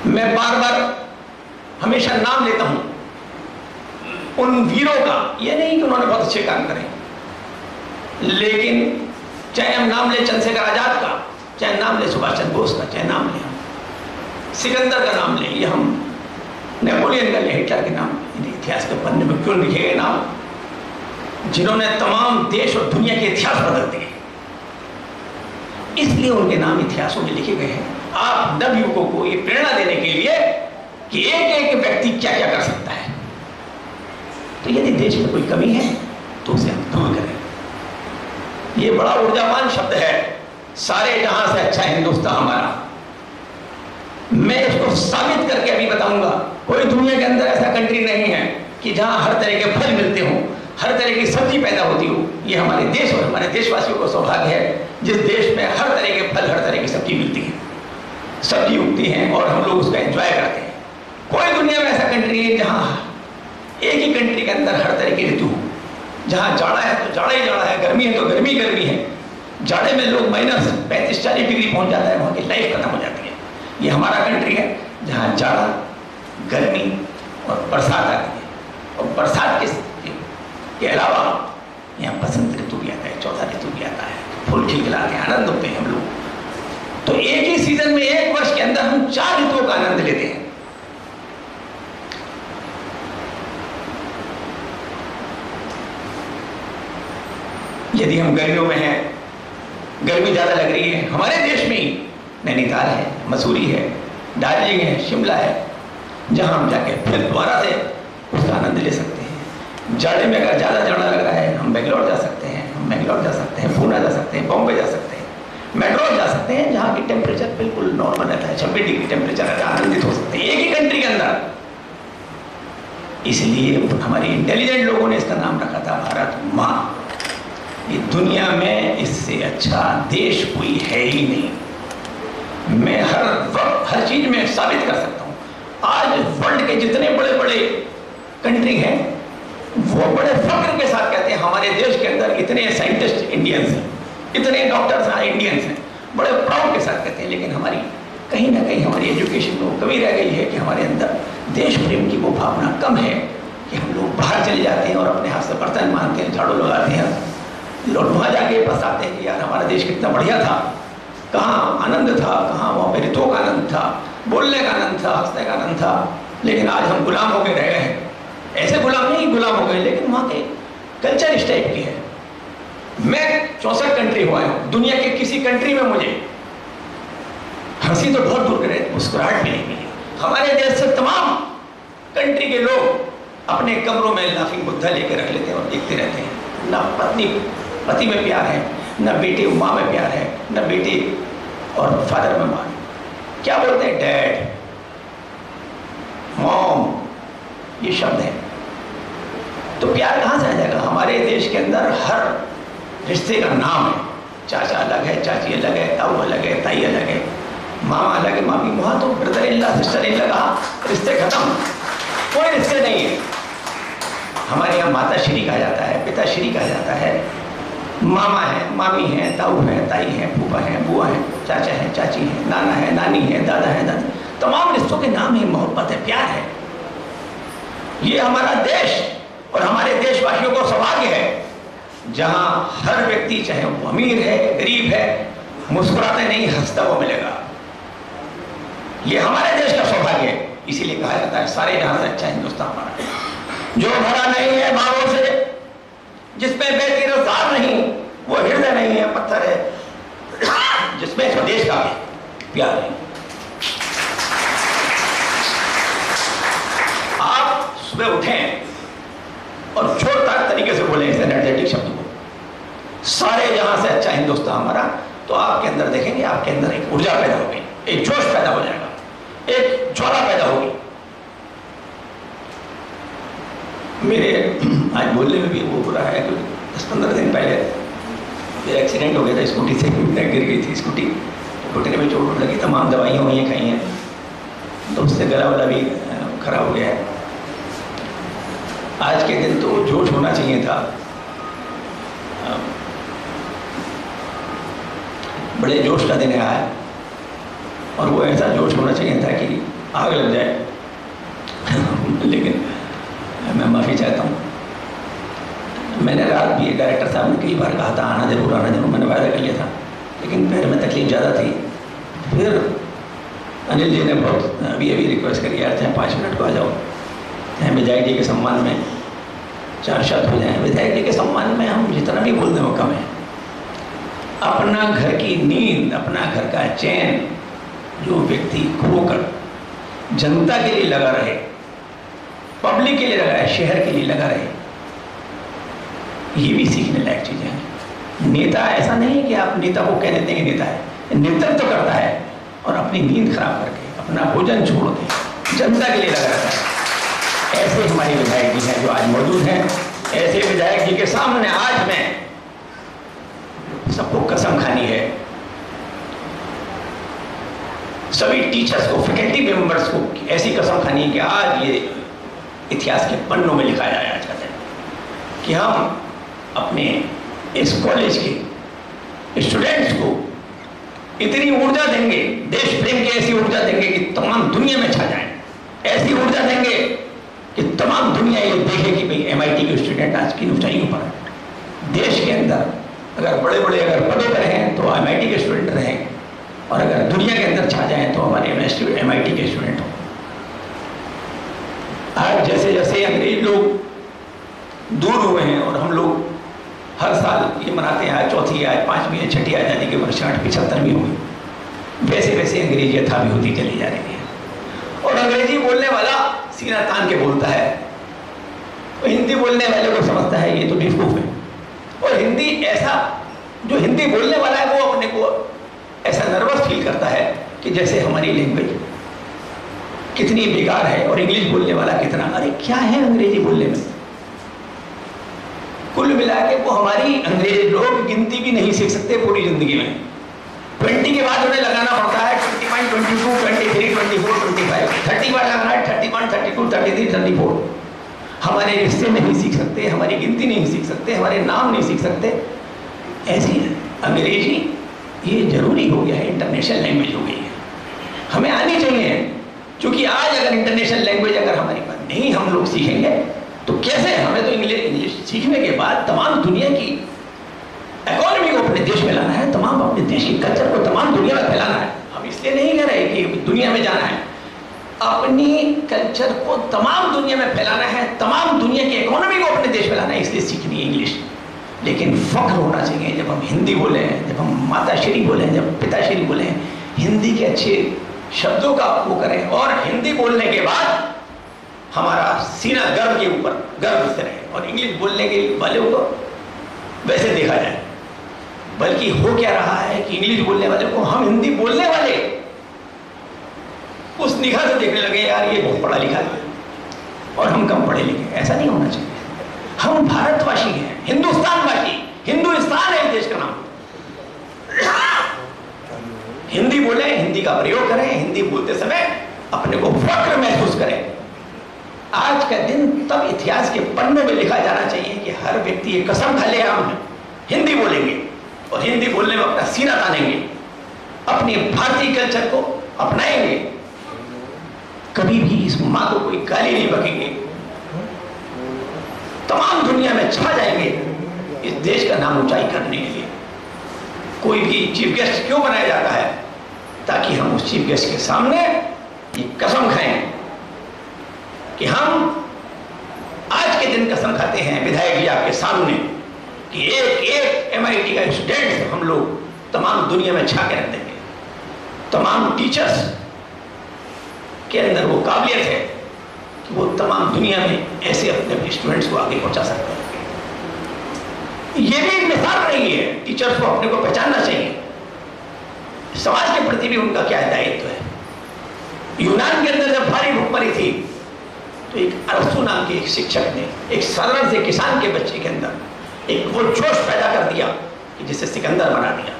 S9: मैं बार बार हमेशा नाम लेता हूं उन वीरों का, ये नहीं कि उन्होंने बहुत अच्छे काम करे, लेकिन चाहे हम नाम ले चंद्रशेखर आजाद का, चाहे नाम ले सुभाष चंद्र बोस का, चाहे नाम ले हम सिकंदर का नाम ले, या हम नेपोलियन का ले, हिटलर के नाम, इतिहास के पन्ने में क्यों लिखे गए नाम, जिन्होंने तमाम देश और दुनिया के इतिहास बदल दिए, इसलिए उनके नाम इतिहासों में लिखे गए हैं। आप नवयुवकों को ये प्रेरणा देने के लिए कि एक एक व्यक्ति क्या क्या कर सकता है। तो यदि देश में कोई कमी है तो उसे हम दूर करें। ये बड़ा ऊर्जावान शब्द है, सारे जहां से अच्छा हिंदुस्तान हमारा। मैं इसको साबित करके अभी बताऊंगा। कोई दुनिया के अंदर ऐसा कंट्री नहीं है कि जहां हर तरह के फल मिलते हों, हर तरह की सब्जी पैदा होती हो। ये हमारे देश और हमारे देशवासियों को सौभाग्य है जिस देश में हर तरह के फल, हर तरह की सब्जी मिलती है, सब्जी उगती है और हम लोग उसका एंजॉय करते हैं। कोई दुनिया में ऐसा कंट्री है जहां एक ही कंट्री के अंदर हर तरह की ऋतु हो। जहां जाड़ा है तो जाड़ा ही जाड़ा है, गर्मी है तो गर्मी गर्मी है। जाड़े में लोग -35-40 डिग्री पहुंच जाता है, वहां की लाइफ खत्म हो जाती है। ये हमारा कंट्री है जहां जाड़ा, गर्मी और बरसात आती है, और बरसात के अलावा यहाँ बसंत ऋतु भी आता है, चौथा ऋतु भी आता है, फूल खिलखिलाते हैं, आनंद होते हैं हम लोग। तो एक ही सीजन में, एक वर्ष के अंदर हम 4 ऋतुओं का आनंद लेते हैं। यदि हम गर्मियों में हैं, गर्मी ज्यादा लग रही है, हमारे देश में ही नैनीताल है, मसूरी है, दार्जिलिंग है, शिमला है, जहां हम जाके फिर दोबारा से उसका आनंद ले सकते हैं। जाड़े में अगर ज्यादा जाड़ा लग रहा है, हम बेंगलोर जा सकते हैं, जा सकते हैं, पूना जा सकते हैं, बॉम्बे जा सकते हैं, मेड्रास जा सकते हैं, जहाँ की टेम्परेचर बिल्कुल नॉर्मल रहता है, 26 डिग्री टेम्परेचर रहता है, आनंदित हो सकते हैं एक ही कंट्री के अंदर। इसलिए हमारे इंटेलिजेंट लोगों ने इसका नाम रखा था भारत माँ। ये दुनिया में इससे अच्छा देश कोई है ही नहीं। मैं हर वक्त हर चीज में साबित कर सकता हूँ। आज वर्ल्ड के जितने बड़े बड़े कंट्री हैं, वो बड़े फक्र के साथ कहते हैं हमारे देश के अंदर इतने साइंटिस्ट इंडियंस हैं, इतने डॉक्टर्स इंडियंस हैं, बड़े प्राउड के साथ कहते हैं। लेकिन हमारी कहीं ना कहीं हमारी एजुकेशन में कमी रह गई है कि हमारे अंदर देश प्रेम की वो भावना कम है कि हम लोग बाहर चले जाते हैं और अपने हाथ से बर्तन मारते हैं, झाड़ू लगाते हैं, लोग वहाँ जाके बताते हैं कि यार हमारा देश कितना बढ़िया था, कहाँ आनंद था, कहाँ वहाँ पे ऋतुओं का आनंद था, बोलने का आनंद था, हंसने का आनंद था। लेकिन आज हम गुलाम होकर रह गए हैं। ऐसे गुलाम नहीं गुलाम हो गए, लेकिन वहाँ के कल्चर इस टाइप की है। मैं 64 कंट्री हुआ हूँ, दुनिया के किसी कंट्री में मुझे हंसी तो बहुत दूर करे, मुस्कुराहट भी नहीं मिली। हमारे देश से तमाम कंट्री के लोग अपने कमरों में लाफिंग बुद्धा लेकर रख लेते हैं और देखते रहते हैं। ना पत्नी पति में प्यार है, न बेटे माँ में प्यार है, न बेटे और फादर में माँ। क्या बोलते हैं? डैड, मॉम, ये शब्द है। तो प्यार कहाँ से आ जाएगा? हमारे देश के अंदर हर रिश्ते का नाम है। चाचा अलग है, चाची अलग है, ताऊ अलग है, ताई अलग है, मामा अलग है, मामी। वहाँ तो brother in law, sister in law कहा, रिश्ते खत्म, कोई रिश्ते नहीं है। हमारे यहाँ माता श्री कहा जाता है, पिता श्री कहा जाता है, मामा है, मामी है, ताऊ है, ताई है, फूफा है, बुआ है, चाचा है, चाची है, नाना है, नानी है, दादा है, दादी। तमाम रिश्तों के नाम है, मोहब्बत है, प्यार है। ये हमारा देश और हमारे देशवासियों को सौभाग्य है जहां हर व्यक्ति, चाहे वो अमीर है, गरीब है, मुस्कुराते नहीं हंसता वो मिलेगा। ये हमारे देश का सौभाग्य है। इसीलिए कहा जाता है सारे जहां से अच्छा हिंदुस्तान हमारा। जो भरा नहीं है भावों से, जिसमें बहती रफ्तार नहीं, वो हृदय नहीं है, पत्थर है जिसमें स्वदेश का प्यार नहीं। आप सुबह उठें और जोरदार तरीके से बोलें इस एनर्जेटिक शब्द को, सारे जहां से अच्छा हिंदुस्तान हमारा, तो आपके अंदर देखेंगे, आपके अंदर एक ऊर्जा पैदा होगी, एक जोश पैदा हो जाएगा, एक ज्वाला पैदा होगी। मेरे आज बोलने में भी वो बुरा है कि 10-15 दिन पहले मेरा एक्सीडेंट हो गया था, स्कूटी से गिर गई थी स्कूटी, घुटने में चोट लगी, तमाम दवाइयाँ हुई हैं, खाई हैं, तो उससे गला वाला भी खराब हो गया है। आज के दिन तो जोश होना चाहिए था, बड़े जोश का दिन है आज, और वो ऐसा जोश होना चाहिए था कि आग लग जाए लेकिन मैं माफ़ी चाहता हूँ। मैंने रात भी डायरेक्टर साहब ने कई बार कहा था आना जरूर, मैंने वायदा कर लिया था, लेकिन पैर में तकलीफ ज़्यादा थी। फिर अनिल जी ने बहुत अभी रिक्वेस्ट करी, यार चाहे 5 मिनट को आ जाओ, चाहे विधायक जी के सम्मान में 4 शब्द हो जाए। विधायक जी के सम्मान में हम जितना भी बोल दें वो कम है। अपना घर की नींद, अपना घर का चैन जो व्यक्ति खोकर जनता के लिए लगा रहे, पब्लिक के लिए लगा रहे, शहर के लिए लगा रहे, ये भी सीखने लायक चीजें हैं। नेता ऐसा नहीं कि आप नेता को कह देते हैं नेता है, नेतृत्व तो करता है और अपनी नींद खराब करके, अपना भोजन छोड़ के जनता के लिए लगा रहता है। ऐसे हमारे विधायक जी हैं जो आज मौजूद हैं। ऐसे विधायक जी के सामने आज मैं सबको कसम खानी है, सभी टीचर्स को, फैकल्टी मेंबर्स को ऐसी कसम खानी है कि आज ये इतिहास के पन्नों में लिखा जाए आज का दिन, कि हम अपने इस कॉलेज के स्टूडेंट्स को इतनी ऊर्जा देंगे, देश प्रेम की ऐसी ऊर्जा देंगे कि तमाम दुनिया में छा जाएं। ऐसी ऊर्जा देंगे कि तमाम दुनिया ये देखे कि भाई MIT के स्टूडेंट आज की ऊंचाइयों पर है। देश के अंदर अगर बड़े बड़े अगर पदों पर रहें तो MIT के स्टूडेंट रहें, और अगर दुनिया के अंदर छा जाएं तो हमारे MIT के स्टूडेंट हों। आज जैसे जैसे अंग्रेज लोग दूर हुए हैं और हम लोग हर साल ये मनाते हैं, आज चौथी, आज 5वीं, 6ठी आज़ादी के वर्षगांठ 75वीं हुई, वैसे वैसे अंग्रेजी यथा भी होती चली जा रही है। और अंग्रेजी बोलने वाला सीना तान के बोलता है, तो हिंदी बोलने वाले को समझता है ये तो बेवकूफ है। और हिंदी ऐसा, जो हिंदी बोलने वाला है वो अपने को ऐसा नर्वस फील करता है कि जैसे हमारी लैंग्वेज कितनी बेकार है और इंग्लिश बोलने वाला कितना, अरे क्या है अंग्रेजी बोलने में। कुल मिला के वो हमारी अंग्रेज लोग गिनती भी नहीं सीख सकते पूरी जिंदगी में। 20 के बाद उन्हें लगाना पड़ता है 21, 22, 23, 24, 25, 30 बार लगाना है, 31, 32, 33, 34। हमारे रिश्ते नहीं सीख सकते, हमारी गिनती नहीं सीख सकते, हमारे नाम नहीं सीख सकते। ऐसी अंग्रेजी ये जरूरी हो गया है, इंटरनेशनल लैंग्वेज हो गई है, हमें आनी चाहिए। क्योंकि आज अगर इंटरनेशनल लैंग्वेज अगर हमारे पास नहीं हम लोग सीखेंगे तो कैसे, हमें तो इंग्लिश सीखने के बाद तमाम दुनिया की इकोनॉमी को अपने देश में लाना है, तमाम अपने देश के कल्चर को तमाम दुनिया में फैलाना है। हम इसलिए नहीं कह रहे कि दुनिया में जाना है, अपनी कल्चर को तमाम दुनिया में फैलाना है, तमाम दुनिया की इकोनॉमी को अपने देश में लाना है, इसलिए सीखनी है इंग्लिश। लेकिन फख्र होना चाहिए जब हम हिंदी बोलें, जब हम माताश्री बोलें, जब पिताश्री बोलें, हिंदी के अच्छे शब्दों का वो करें, और हिंदी बोलने के बाद हमारा सीना गर्व के ऊपर गर्व से रहे, और इंग्लिश बोलने के वालों को वैसे देखा जाए। बल्कि हो क्या रहा है कि इंग्लिश बोलने वाले को हम हिंदी बोलने वाले निगाह से देखने लगे यार ये बहुत पढ़ा लिखा है और हम कम पढ़े लिखे। ऐसा नहीं होना चाहिए। हम भारतवासी हैं, हिंदुस्तानवासी। हिंदुस्तान है देश का नाम। हिंदी बोले, हिंदी का प्रयोग करें, हिंदी बोलते समय अपने को फक्र महसूस करें। आज का दिन तब इतिहास के पन्नों में लिखा जाना चाहिए कि हर व्यक्ति ये कसम खा ले हम हिंदी बोलेंगे और हिंदी बोलने में अपना सीना तानेंगे, अपने भारतीय कल्चर को अपनाएंगे, कभी भी इस माँ को कोई गाली नहीं बकेंगे, तमाम दुनिया में छा जाएंगे इस देश का नाम ऊंचाई करने के लिए। कोई भी चीफ गेस्ट क्यों बनाया जाता है? ताकि हम उस चीफ गेस्ट के सामने ये कसम खाएं कि हम आज के दिन कसम खाते हैं विधायक जी आपके सामने कि एक एक MIT का स्टूडेंट हम लोग तमाम दुनिया में छा के रख देंगे। तमाम टीचर्स के अंदर वो काबिलियत है कि वो तमाम दुनिया में ऐसे अपने स्टूडेंट्स को आगे पहुंचा सकते हैं। ये भी एक मिसाल रही है। टीचर्स को अपने को पहचानना चाहिए, समाज के प्रति भी उनका क्या दायित्व है। यूनान के अंदर जब भारी भूखमरी थी तो एक अरस्तु नाम के एक शिक्षक ने एक साधारण से किसान के बच्चे के अंदर एक वो जोश पैदा कर दिया कि जिसे सिकंदर बना दिया।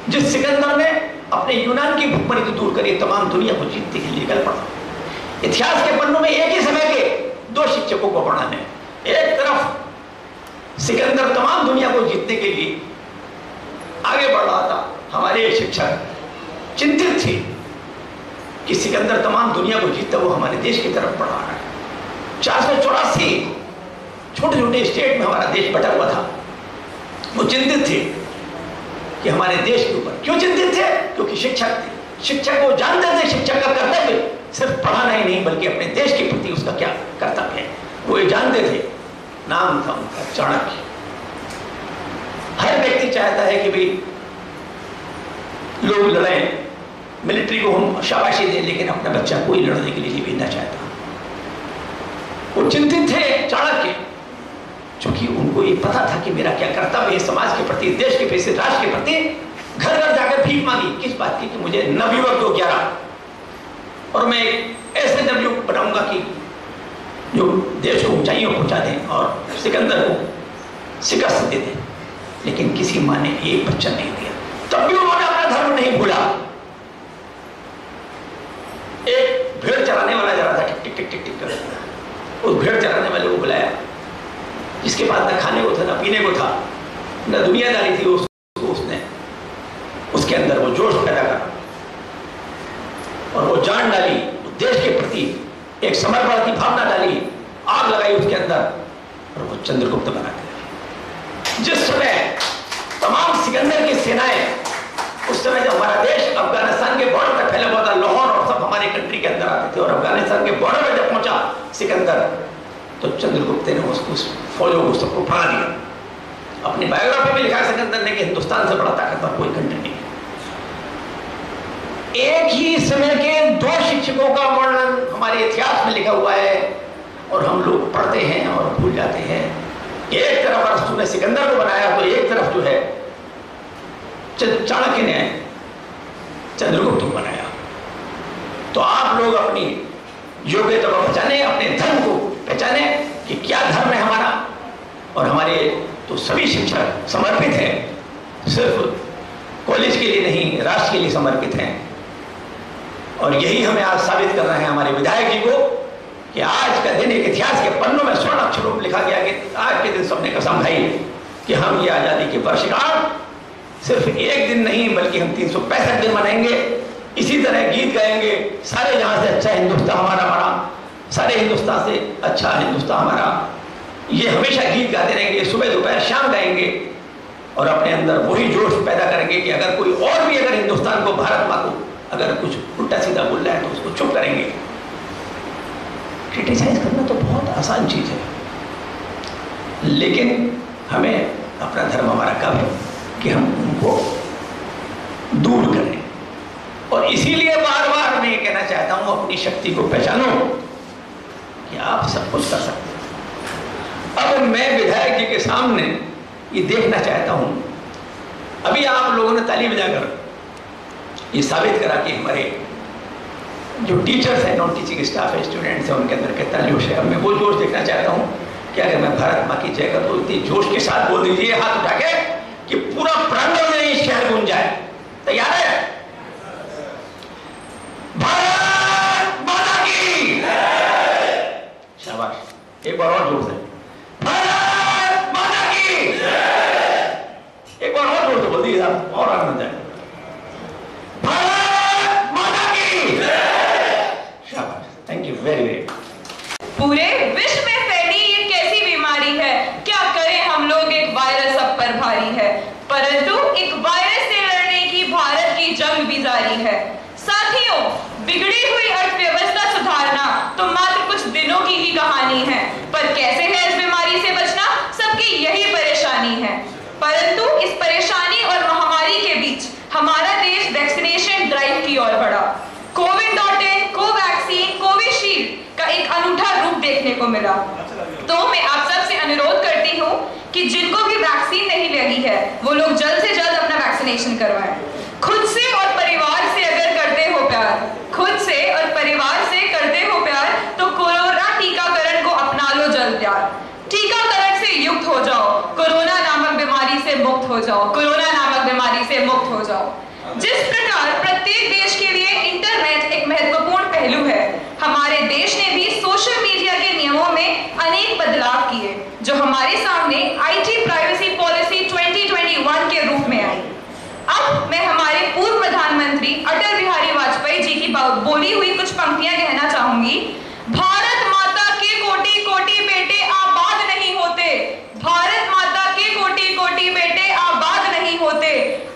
S9: जिस सिकंदर ने अपने यूनान की भूखमरी तो दूर करी, तमाम दुनिया को जीतने के लिए निकल पड़ा। इतिहास के पन्नों में एक ही समय के दो शिक्षकों को पढ़ाने, एक तरफ सिकंदर तमाम दुनिया को जीतने के लिए आगे बढ़ रहा था। हमारे शिक्षक चिंतित थे कि सिकंदर तमाम दुनिया को जीतता वो हमारे देश की तरफ बढ़ रहा है। 484 छोटे छोटे स्टेट में हमारा देश बटा हुआ था। वो चिंतित थे कि हमारे देश के ऊपर। क्यों चिंतित थे? क्योंकि शिक्षक थे। शिक्षक को जानते थे शिक्षक का कर्तव्य सिर्फ पढ़ाना ही नहीं बल्कि अपने देश के प्रति उसका क्या कर्तव्य है वो ये जानते थे। नाम था उनका चाणक्य। हर व्यक्ति चाहता है कि भाई लोग लड़ें, मिलिट्री को हम शाबाशी दें, लेकिन अपना बच्चा कोई लड़ने के लिए नहीं भेजना चाहता। वो चिंतित थे चाणक्य, क्योंकि उनको ये पता था कि मेरा क्या कर्तव्य है समाज के प्रति, देश के प्रति, राष्ट्र के प्रति। घर घर जाकर भीख मांगी किस बात की? कि मुझे नवयुवक दो 11 और मैं एक ऐसे नवयुवक बनाऊंगा कि जो देश को ऊंचाइयों पहुंचा दें और सिकंदर को शिकस्त दे दें। लेकिन किसी माँ ने एक बच्चा नहीं दिया। तब भी उन्होंने अपना धर्म नहीं भूला। एक भेड़ चराने वाला जा रहा था, टिक टिक टिक टिक टिक कर। उस भेड़ चराने वाले को बुलाया, जिसके पास न खाने को था न पीने को था न दुनियादारी थी। उसको उसने उसके अंदर वो जोश पैदा करा और वो जान डाली, देश के प्रति एक समर्पण की भावना डाली, आग लगाई उसके अंदर और वो चंद्रगुप्त बना दिया। जिस समय तमाम सिकंदर की सेनाएं, उस समय जब हमारा देश अफगानिस्तान के बॉर्डर पर फैला हुआ था, लाहौर और सब हमारे कंट्री के अंदर आते थे, और अफगानिस्तान के बॉर्डर पर जब पहुंचा सिकंदर तो चंद्रगुप्त ने उसको फौजों को सबको भगा दिया। अपनी बायोग्राफी में लिखा सिकंदर ने कि हिंदुस्तान से बड़ा ताकतवर कोई कंट्री नहीं। एक ही समय के दो शिक्षकों का वर्णन हमारे इतिहास में लिखा हुआ है और हम लोग पढ़ते हैं और भूल जाते हैं। एक तरफ अरस्तु ने सिकंदर को बनाया तो एक तरफ जो है चाणक्य ने चंद्रगुप्त को बनाया। तो आप लोग अपनी योग्यता को पहचाने, अपने धर्म को पहचाने कि क्या धर्म है हमारा। और हमारे तो सभी शिक्षक समर्पित हैं, सिर्फ कॉलेज के लिए नहीं राष्ट्र के लिए समर्पित हैं। और यही हमें आज साबित करना है हमारे विधायक जी को कि आज का दिन एक इतिहास के पन्नों में स्वर्ण अक्षरों में लिखा गया कि आज के दिन सबने कसम खाई कि हम ये आज़ादी की वर्षगांठ सिर्फ एक दिन नहीं बल्कि हम 365 दिन मनाएंगे। इसी तरह गीत गाएंगे, सारे जहां से अच्छा हिंदुस्तान हमारा, सारे हिंदुस्तान से अच्छा हिंदुस्तान हमारा, ये हमेशा गीत गाते रहेंगे, सुबह दोपहर शाम गाएंगे और अपने अंदर वही जोश पैदा करेंगे कि अगर कोई और भी अगर हिंदुस्तान को, भारत माँ को अगर कुछ उल्टा सीधा बोल रहा है तो उसको चुप करेंगे। क्रिटिसाइज करना तो बहुत आसान चीज है, लेकिन हमें अपना धर्म हमारा कब है कि हम उनको दूर करें। और इसीलिए बार बार मैं ये कहना चाहता हूं अपनी शक्ति को पहचानो कि आप सब कुछ कर सकते हैं। अब मैं विधायक जी के सामने ये देखना चाहता हूं, अभी आप लोगों ने ताली बजाकर ये साबित करा कि हमारे जो टीचर्स हैं, नॉन टीचिंग स्टाफ है, स्टूडेंट्स हैं, उनके अंदर कितना जोश है। अब मैं वो जोश देखना चाहता हूँ कि अगर मैं भारत माँ की जय कर दूँ, इतनी जोश के साथ बोल दीजिए हाथ उठा के कि पूरा प्रांगण में इस शहर गूंज जाए। तैयार है? भारत माता की शाबाश। एक बार और जोर से भारत माता की। एक बार और जोर से बोल दीजिए आप, और आनंद है। भारत माता की शाबाश। Thank you very very.
S10: पूरे विश्व में फैली ये कैसी बीमारी है, क्या करें हम लोग, एक वायरस सब पर भारी है। परंतु एक वायरस से लड़ने की भारत की जंग भी जारी है। साथियों, बिगड़ी हुई अर्थव्यवस्था सुधारना तो मात्र कुछ दिनों की ही कहानी है, पर कैसे है इस बीमारी से बचना, सबकी यही परेशानी है। परंतु इस परेशानी और महामारी के बीच हमारा देश वैक्सीनेशन ड्राइव की ओर बढ़ा। कोविड.इन, कोवैक्सीन, कोविशील्ड का एक अनूठा रूप देखने को मिला। तो मैं आप सबसे अनुरोध करती हूँ कि जिनको भी वैक्सीन नहीं लगी है वो लोग जल्द से जल्द अपना वैक्सीनेशन करवाएं। खुद से और परिवार से अगर करते हो प्यार, खुद से और परिवार से करते हो प्यार, तो कोरोना टीकाकरण को अपना लो जल्द यार। टीकाकरण से युक्त हो जाओ, कोरोना नामक बीमारी से मुक्त हो जाओ, कोरोना नामक बीमारी से मुक्त हो जाओ। जिस प्रकार प्रत्येक देश के लिए इंटरनेट एक महत्वपूर्ण पहलू है, हमारे देश ने भी सोशल मीडिया के नियमों में अनेक बदलाव किए, जो हमारे सामने आईटी प्राइवेसी पॉलिसी 2021 के रूप में आई। अब मैं हमारे पूर्व प्रधानमंत्री अटल बिहारी वाजपेयी जी की बोली हुई कुछ पंक्तियां कहना चाहूंगी। भारत माता के कोटि कोटि बेटे आबाद नहीं होते, भारत माता के कोटि कोटि बेटे आबाद नहीं होते,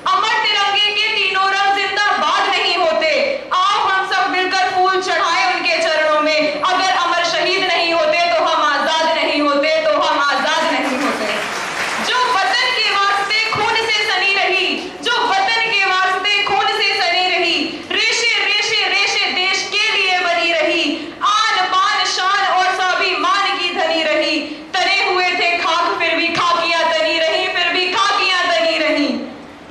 S10: अमर तिरंगे के तीनों रंग जिंदाबाद नहीं होते। आओ हम सब मिलकर फूल चढ़ाएं उनके चरणों में। अगर अमर शहीद नहीं होते तो हम आजाद नहीं होते, तो हम आजाद नहीं होते। जो वतन के वास्ते खून से सनी रही, जो वतन के वास्ते खून से सनी रही, रेशे रेशे रेशे देश के लिए बनी रही, आन बान शान और स्वाभिमान की धनी रही। तने हुए थे खाक फिर भी खाकियां तनी रही, फिर भी खाकियां तनी रही।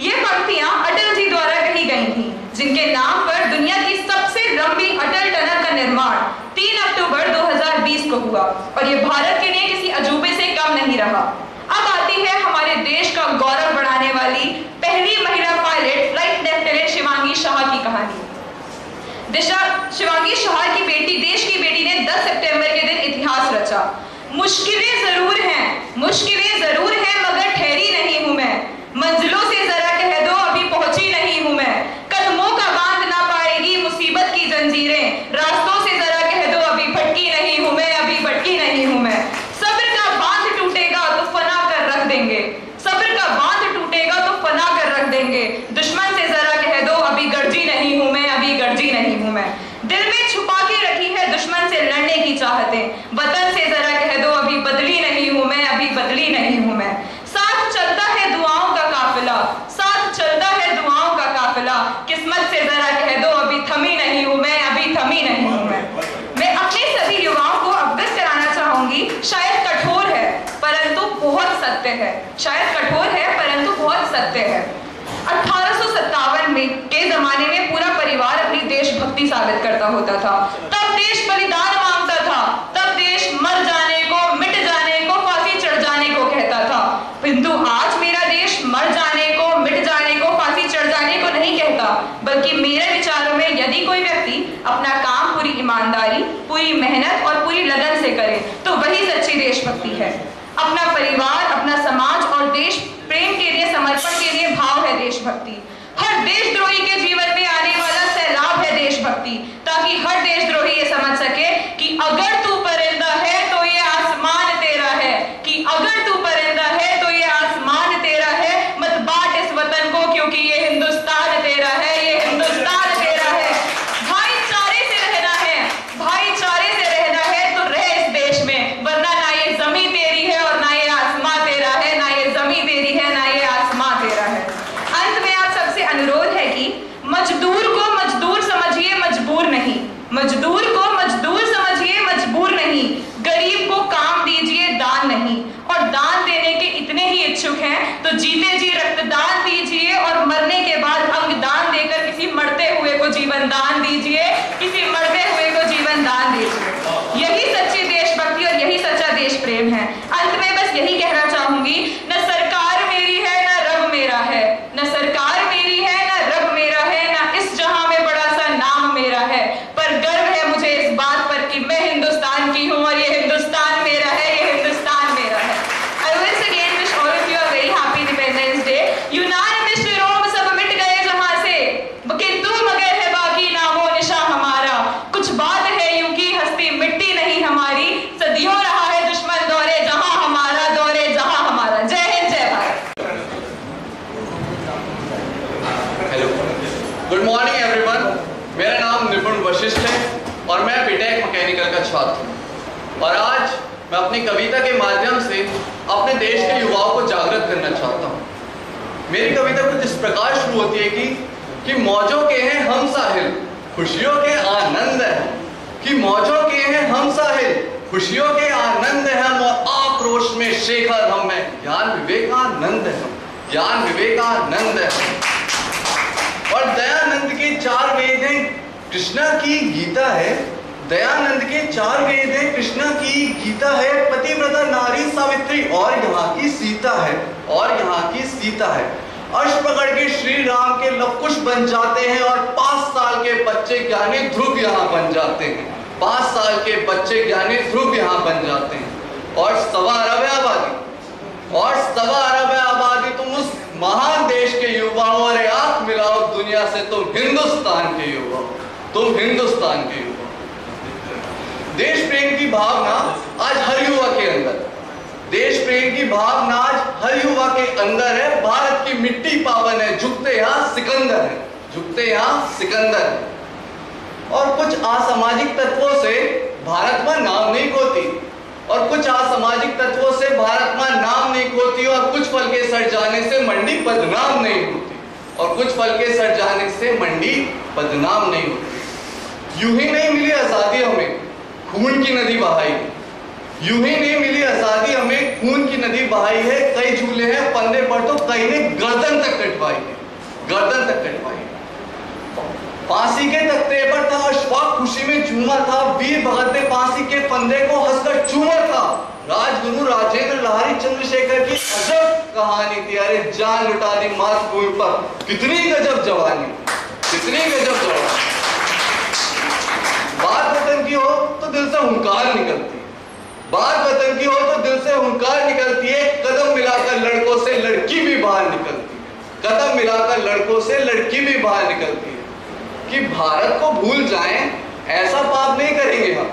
S10: ये पंक्तियां अटल जी द्वारा कही गई थी, जिनके नाम पर दुनिया की सबसे लंबी अटल टनल का निर्माण 3 अक्टूबर 2020 को हुआ, और ये भारत के लिए किसी अजूबे से कम नहीं रहा। अब आती है हमारे देश का गौरव बढ़ाने वाली पहली महिला pilot flight lieutenant Shivangi Shah की कहानी। शिवांगी शाह की बेटी, देश की बेटी ने 10 सितंबर के दिन इतिहास रचा। मुश्किलें जरूर हैं, मुश्किलें जरूर हैं, मगर ठहरी नहीं हूं मैं। मंजिलों से जरा कह दो अभी पहुंची नहीं हूं मैं। कदमों का बांध ना पाएगी मुसीबत की जंजीरें, रास्तों से जरा कह दो अभी भटकी नहीं हूं मैं, अभी भटकी नहीं हूं मैं। सब्र का बांध टूटेगा तो फना कर रख देंगे, सब्र का बांध टूटेगा तो फना कर रख देंगे। दुश्मन से जरा कह दो अभी गर्जी नहीं हूं मैं, अभी गर्जी नहीं हूं मैं। दिल में छुपा के रखी है दुश्मन से लड़ने की चाहतें, वतन से जरा कह दो अभी बदली नहीं हूं मैं, अभी बदली नहीं हूं मैं। साथ चलता है दुआओं का काफिला, साथ चलता है दुआओं का काफिला, किस्मत से जरा कह दो अभी थमी नहीं हूं मैं, अभी थमी नहीं हूं मैं। मैं अपने सभी युवाओं को अवगत कराना चाहूंगी, शायद कठोर है परंतु बहुत सत्य है, शायद कठोर है परंतु बहुत सत्य है। 1857 में के जमाने में पूरा परिवार अपनी देशभक्ति साबित करता होता था। तब देश बलिदान मांगता था, तब देश मर जाने को, मिट जाने को, फांसी चढ़ जाने को कहता था। किंतु आज मेरा देश मर जाने को, मिट जाने को, फांसी चढ़ जाने को नहीं कहता, बल्कि मेरे विचारों में यदि कोई व्यक्ति अपना काम पूरी ईमानदारी, पूरी मेहनत और पूरी लगन से करे तो वही सच्ची देशभक्ति है। अपना परिवार, अपना समाज और देश प्रेम के लिए, समर्पण के लिए भाव है देशभक्ति। हर देशद्रोही के जीवन में आने वाला सैलाब है देशभक्ति, ताकि हर देशद्रोही ये समझ सके कि अगर तू परिंदा है तो ये आसमान तेरा है, कि अगर तू परिंदा है तो ये आसमान तेरा है। मत बांट इस वतन को क्योंकि ये हिंदुस्तान तेरा है, ये हिंदुस्तान तेरा है। भाईचारे से रहना है, भाईचारे से रहना है तो रह इस देश में, वरना ना ये जमीन तेरी है और ना ये आसमां तेरा है, ना ये जमीन तेरी है ना ये आसमां तेरा है। अंत में आप सबसे अनुरोध है कि
S11: मॉर्निंग एवरीवन, मेरा नाम निपुण वशिष्ठ है और मैं बीटेक मैकेनिकल का छात्र हूँ। और आज मैं अपनी कविता के माध्यम से अपने देश के युवाओं को जागृत करना चाहता हूँ। मेरी कविता कुछ इस प्रकार शुरू होती है कि मौजों के हैं हम साहिल, खुशियों के आनंद है, कि मौजों के हैं हम साहिल, खुशियों के आनंद है हम, और आक्रोश में शेखर हम में ज्ञान विवेकानंद है, ज्ञान विवेकानंद है। और दयानंद के 4 वेद हैं, कृष्णा की गीता है, दयानंद के 4 वेद हैं, कृष्णा की गीता है, पतिव्रता नारी सावित्री और यहाँ की सीता है, और यहाँ की सीता है। अर्श पकड़ के श्री राम के लवकुश बन जाते हैं और 5 साल के बच्चे ज्ञानी ध्रुव यहाँ बन जाते हैं, 5 साल के बच्चे ज्ञानी ध्रुव यहाँ बन जाते हैं। और 1.25 अरब आबादी, और 1.25 अरब आबादी, तुम उस महान देश के युवा हो, अरे आंख मिलाओ दुनिया से, तुम हिंदुस्तान के युवा हो, तुम हिंदुस्तान के युवा हो। देश प्रेम की भावना आज हर युवा के अंदर, देश प्रेम की भावना आज हर युवा के अंदर है। भारत की मिट्टी पावन है, झुकते यहाँ सिकंदर है, झुकते यहाँ सिकंदर है। और कुछ असामाजिक तत्वों से भारत मां नाम नहीं खोती, और कुछ असामाजिक तत्वों से भारत मां नाम नहीं खोती, और कुछ फल के सड़ जाने से मंडी बदनाम नहीं होती, और कुछ फल के सड़ जाने से मंडी बदनाम नहीं होती। यूं ही नहीं मिली आजादी हमें, खून की नदी बहाई, यूं ही नहीं मिली आजादी हमें, खून की नदी बहाई है। कई झूले हैं फंदे पर तो कई ने गर्दन तक कटवाई है, गर्दन तक कटवाई है। फांसी के तख्ते पर था अशफाक खुशी में झूमा था, वीर भगत ने फांसी के फंदे को हंसकर चूमा था। राजगुरु राजेंद्र लाहिरी चंद्रशेखर की अजब कहानी थी, अरे जान लुटा दी मातृभूमि पर, कितनी गजब जवानी, कितनी गजब जवानी। बात वतन की हो तो दिल से हुंकार निकलती है, बात वतन की हो तो दिल से हुंकार निकलती है। कदम मिलाकर लड़कों से लड़की भी बाहर निकलती है, कदम मिलाकर लड़कों से लड़की भी बाहर निकलती है। कि भारत को भूल जाएं ऐसा पाप नहीं करेंगे हम,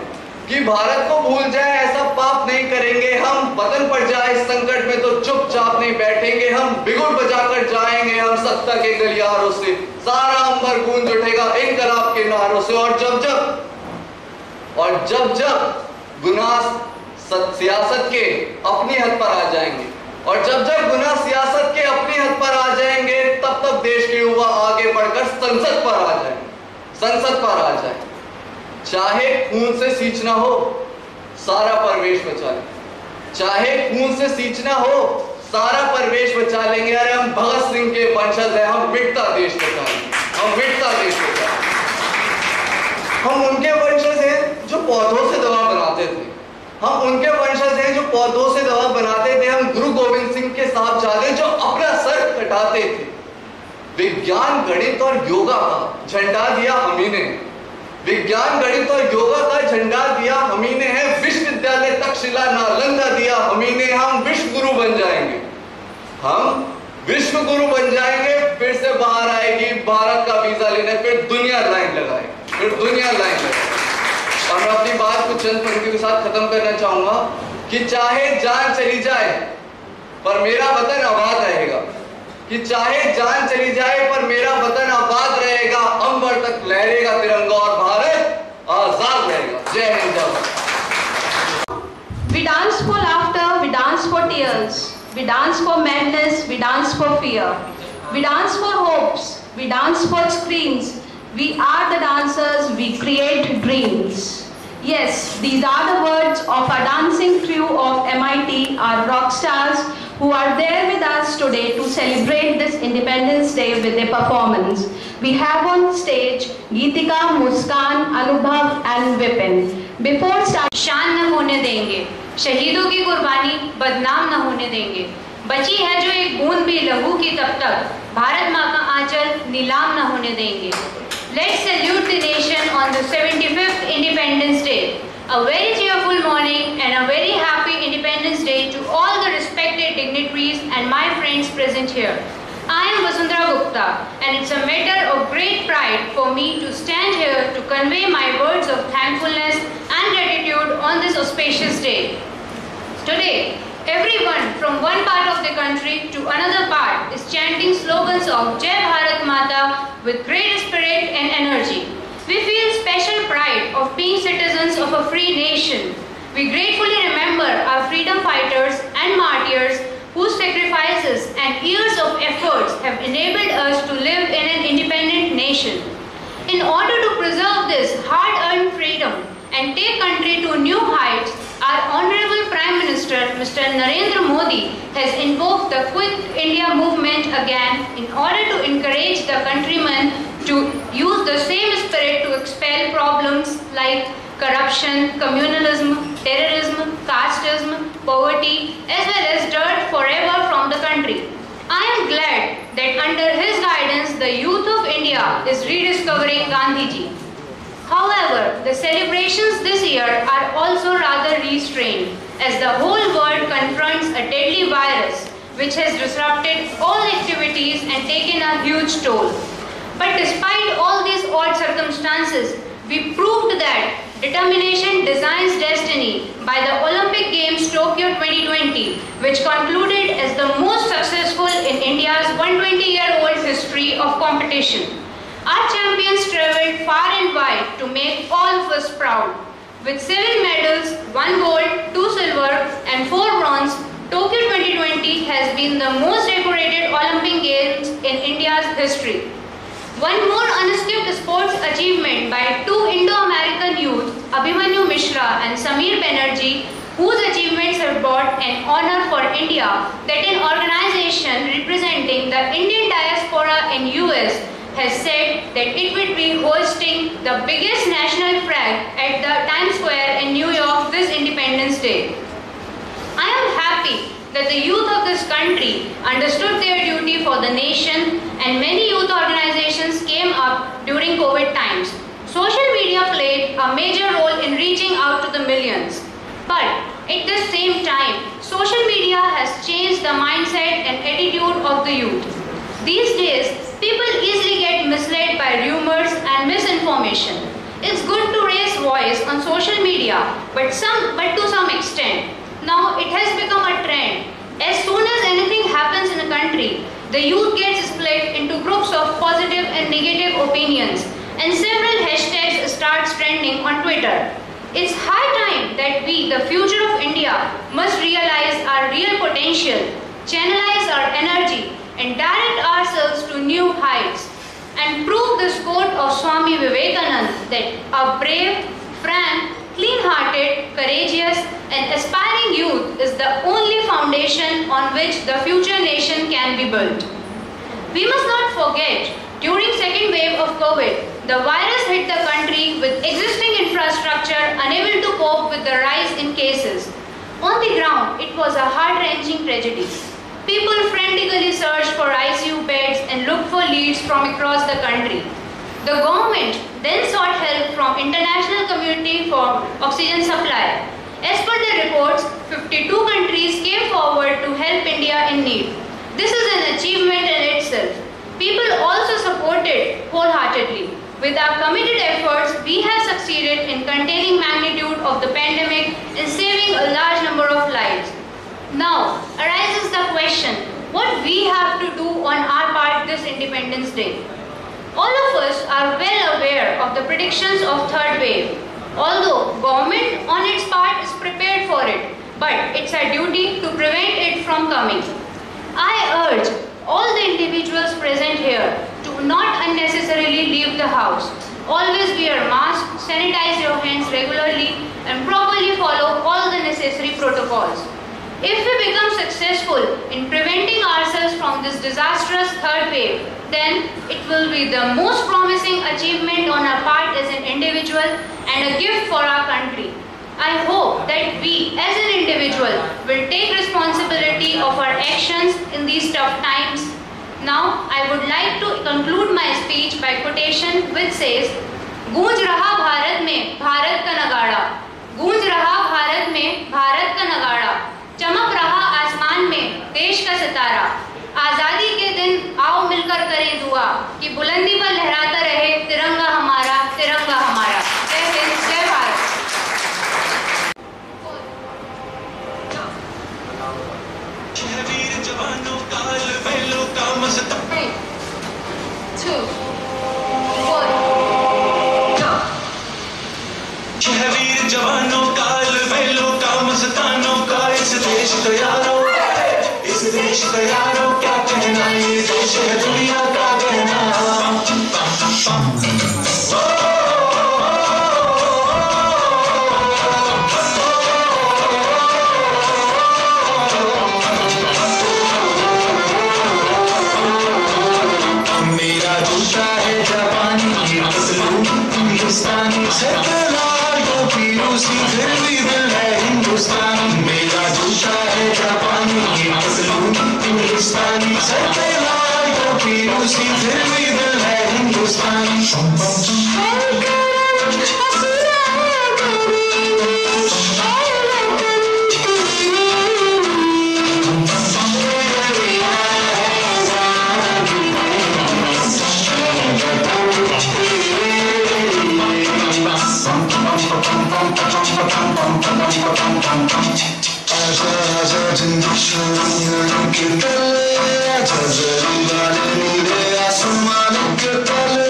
S11: कि भारत को भूल जाएं ऐसा पाप नहीं करेंगे हम। वतन पर जाए संकट में तो चुपचाप नहीं बैठेंगे हम, बिगुल बजाकर जाएंगे हम सत्ता के गलियारों से, सारा अंबर गूंज उठेगा इनकलाब के नारों से। और जब जब गुनाह सियासत के अपनी हद पर आ जाएंगे, और जब गुनाह सियासत के अपनी हद पर आ जाएंगे, तब देश के युवा आगे बढ़कर संसद पर आ जाएंगे, संसद पर आ जाए। चाहे खून से सींचना हो सारा परवेश बचा लेंगे, चाहे खून से सींचना हो सारा परवेश बचा लेंगे। अरे हम भगत सिंह के वंशज हैं, हम मिटता देश बचा लेंगे, हम मिटता देश बचा लेंगे। हम उनके वंशज हैं जो पौधों से दवा बनाते थे, हम उनके वंशज हैं जो पौधों से दवा बनाते थे। हम गुरु गोविंद सिंह के साहबजादे जो अपना सर कटाते थे। विज्ञान गणित और योगा का झंडा दिया हम ही ने, विज्ञान गणित और योगा का झंडा दिया हम ही ने है। विश्वविद्यालय तक्षशिला नालंदा दिया हम ही ने। हम विश्व गुरु बन जाएंगे, हम विश्व गुरु बन जाएंगे। फिर से बाहर आएगी भारत का वीजा लेने, फिर दुनिया लाइन लगाएगी, फिर दुनिया लाइन लगाएगी। और मैं अपनी बात को चंद पंक्तियों के साथ खत्म करना चाहूंगा कि चाहे जान चली जाए पर मेरा वतन आबाद रहेगा, कि चाहे जान चली जाए पर मेरा वतन आबाद रहेगा। अंबर तक लहरेगा तिरंगा और भारत आजाद रहेगा। जय हिंद, जय Bharat.
S7: We dance for laughter, we dance for tears, we dance for madness, we dance for fear, we dance for hopes, we dance for screams. We are the dancers, we create dreams. Yes, these are the words of our dancing crew of MIT, our rock stars who are there with us today to celebrate this Independence Day with their performance. We have on stage Geetika, Muskan, Anubhav and Vipin. Before starting,
S12: शान न होने देंगे, शहीदों की कुर्बानी बदनाम न होने देंगे। बची है जो एक बूंद भी लहू की तब तक भारत माँ का आंचल नीलाम न होने देंगे। Let's salute the nation on the 75th Independence Day. A very cheerful morning and a very happy Independence Day to all the respected dignitaries and my friends present here. I am Vasundhara Gupta and it's a matter of great pride for me to stand here to convey my words of thankfulness and gratitude on this auspicious day. Today, everyone from one part of the country to another part is chanting slogans of Jai Bharat Mata with great inspiration birthright of being citizens of a free nation. We gratefully remember our freedom fighters and martyrs whose sacrifices and years of efforts have enabled us to live in an independent nation. In order to preserve this hard-earned freedom and take country to new heights, our Honorable Prime Minister, Mr. Narendra Modi, has invoked the Quit India movement again in order to encourage the countrymen to use the same spirit to expel problems like corruption, communalism, terrorism, casteism, poverty, as well as dirt forever from the country. I am glad that under his guidance, the youth of India is rediscovering Gandhiji. However, the celebrations this year are also rather restrained as the whole world confronts a deadly virus which has disrupted all activities and taken a huge toll. But despite all these odd circumstances, we proved that determination designs destiny by the Olympic Games Tokyo 2020, which concluded as the most successful in India's 120-year-old history of competition. Our champions traveled far and wide to make all of us proud. With 7 medals, 1 gold, 2 silver and 4 bronze, Tokyo 2020 has been the most decorated Olympic Games in India's history. One more unskipped sports achievement by 2 Indo-American youth, Abhimanyu Mishra and Sameer Banerjee, whose achievements have brought an honor for India that an organization representing the Indian diaspora in US has said that it would be hosting the biggest national flag at the Times Square in New York this Independence Day. I am happy that the youth of this country understood their duty for the nation and many youth organizations came up during COVID times. Social media played a major role in reaching out to the millions. But at the same time, social media has changed the mindset and attitude of the youth. These days, people easily get misled by rumors and misinformation. It's good to raise voice on social media, but to some extent. Now it has become a trend. As soon as anything happens in a country, the youth gets split into groups of positive and negative opinions, and several hashtags start trending on Twitter. It's high time that we, the future of India, must realize our real potential, channelize our energy, and direct ourselves to new heights, and prove this quote of Swami Vivekananda that a brave, frank, clean-hearted, courageous, and aspiring youth is the only foundation on which the future nation can be built. We must not forget, during second wave of COVID, the virus hit the country with existing infrastructure unable to cope with the rise in cases. On the ground, it was a heart-wrenching tragedy. People frantically searched for ICU beds and looked for leads from across the country. The government then sought help from international community for oxygen supply. As per the reports, 52 countries came forward to help India in need. This is an achievement in itself. People also supported wholeheartedly. With our committed efforts, we have succeeded in containing magnitude of the pandemic and saving a large number of lives. Now arises the question, what we have to do on our part this Independence Day? All of us are well aware of the predictions of third wave. Although government on its part is prepared for it, but it's our duty to prevent it from coming. I urge all the individuals present here to not unnecessarily leave the house. Always wear masks, sanitize your hands regularly, and properly follow all the necessary protocols. If we become successful in preventing ourselves from this disastrous third wave, then it will be the most promising achievement on our part as an individual and a gift for our country. I hope that we as an individual will take responsibility of our actions in these tough times. Now I would like to conclude my speech by quotation which says, गूंज रहा भारत में भारत का नगाड़ा, गूंज रहा भारत में भारत का नगाड़ा, चमक रहा आसमान में देश का सितारा। आजादी के दिन आओ मिलकर करें दुआ कि बुलंदी पर लहराता रहे तिरंगा हमारा, तिरंगा हमारा। जय हिंद, जय भारत।
S2: का यारो, इस देश का यारो, क्या कहना, ये देश है दुनिया का कहना। मेरा जूता है जापानी, ये पतलून हिंदुस्तानी, सतलाल टोपी रूसी, फिर भी दिल है हिंदुस्तानी। मेरा जूता है जापानी, ये पतलून हिंदुस्तानी, सतलाल टोपी रूसी, फिर भी दिल है हिंदुस्तानी। आजा आजा जिंदगी के तले, आजा जरी वाले नीले आसमान के तले,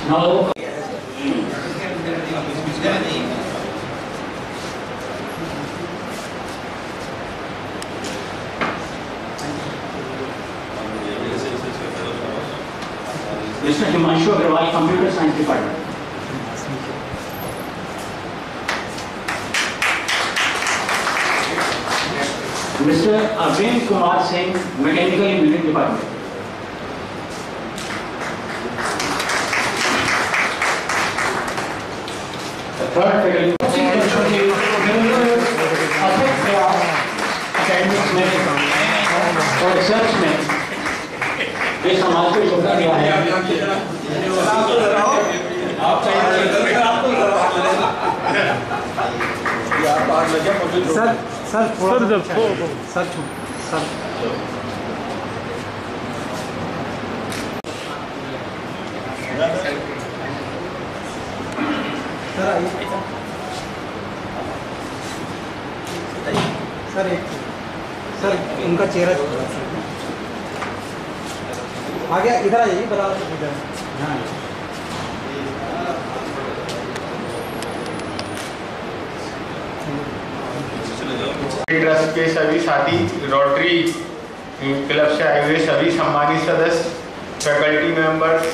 S4: Now, Mr. Himanshu Agarwal, Computer Science Department. Mr. Arvind Kumar Singh, Mechanical Engineering Department. The third faculty academics में और रिसर्च में ये समाज को योगदान दिया है।
S13: सर इनका चेहरा आ गया, इधर आ जाइए, बता
S14: ट्रस्ट के सभी साथी, रोटरी क्लब से आए हुए सभी सम्मानित सदस्य, फैकल्टी मेंबर्स,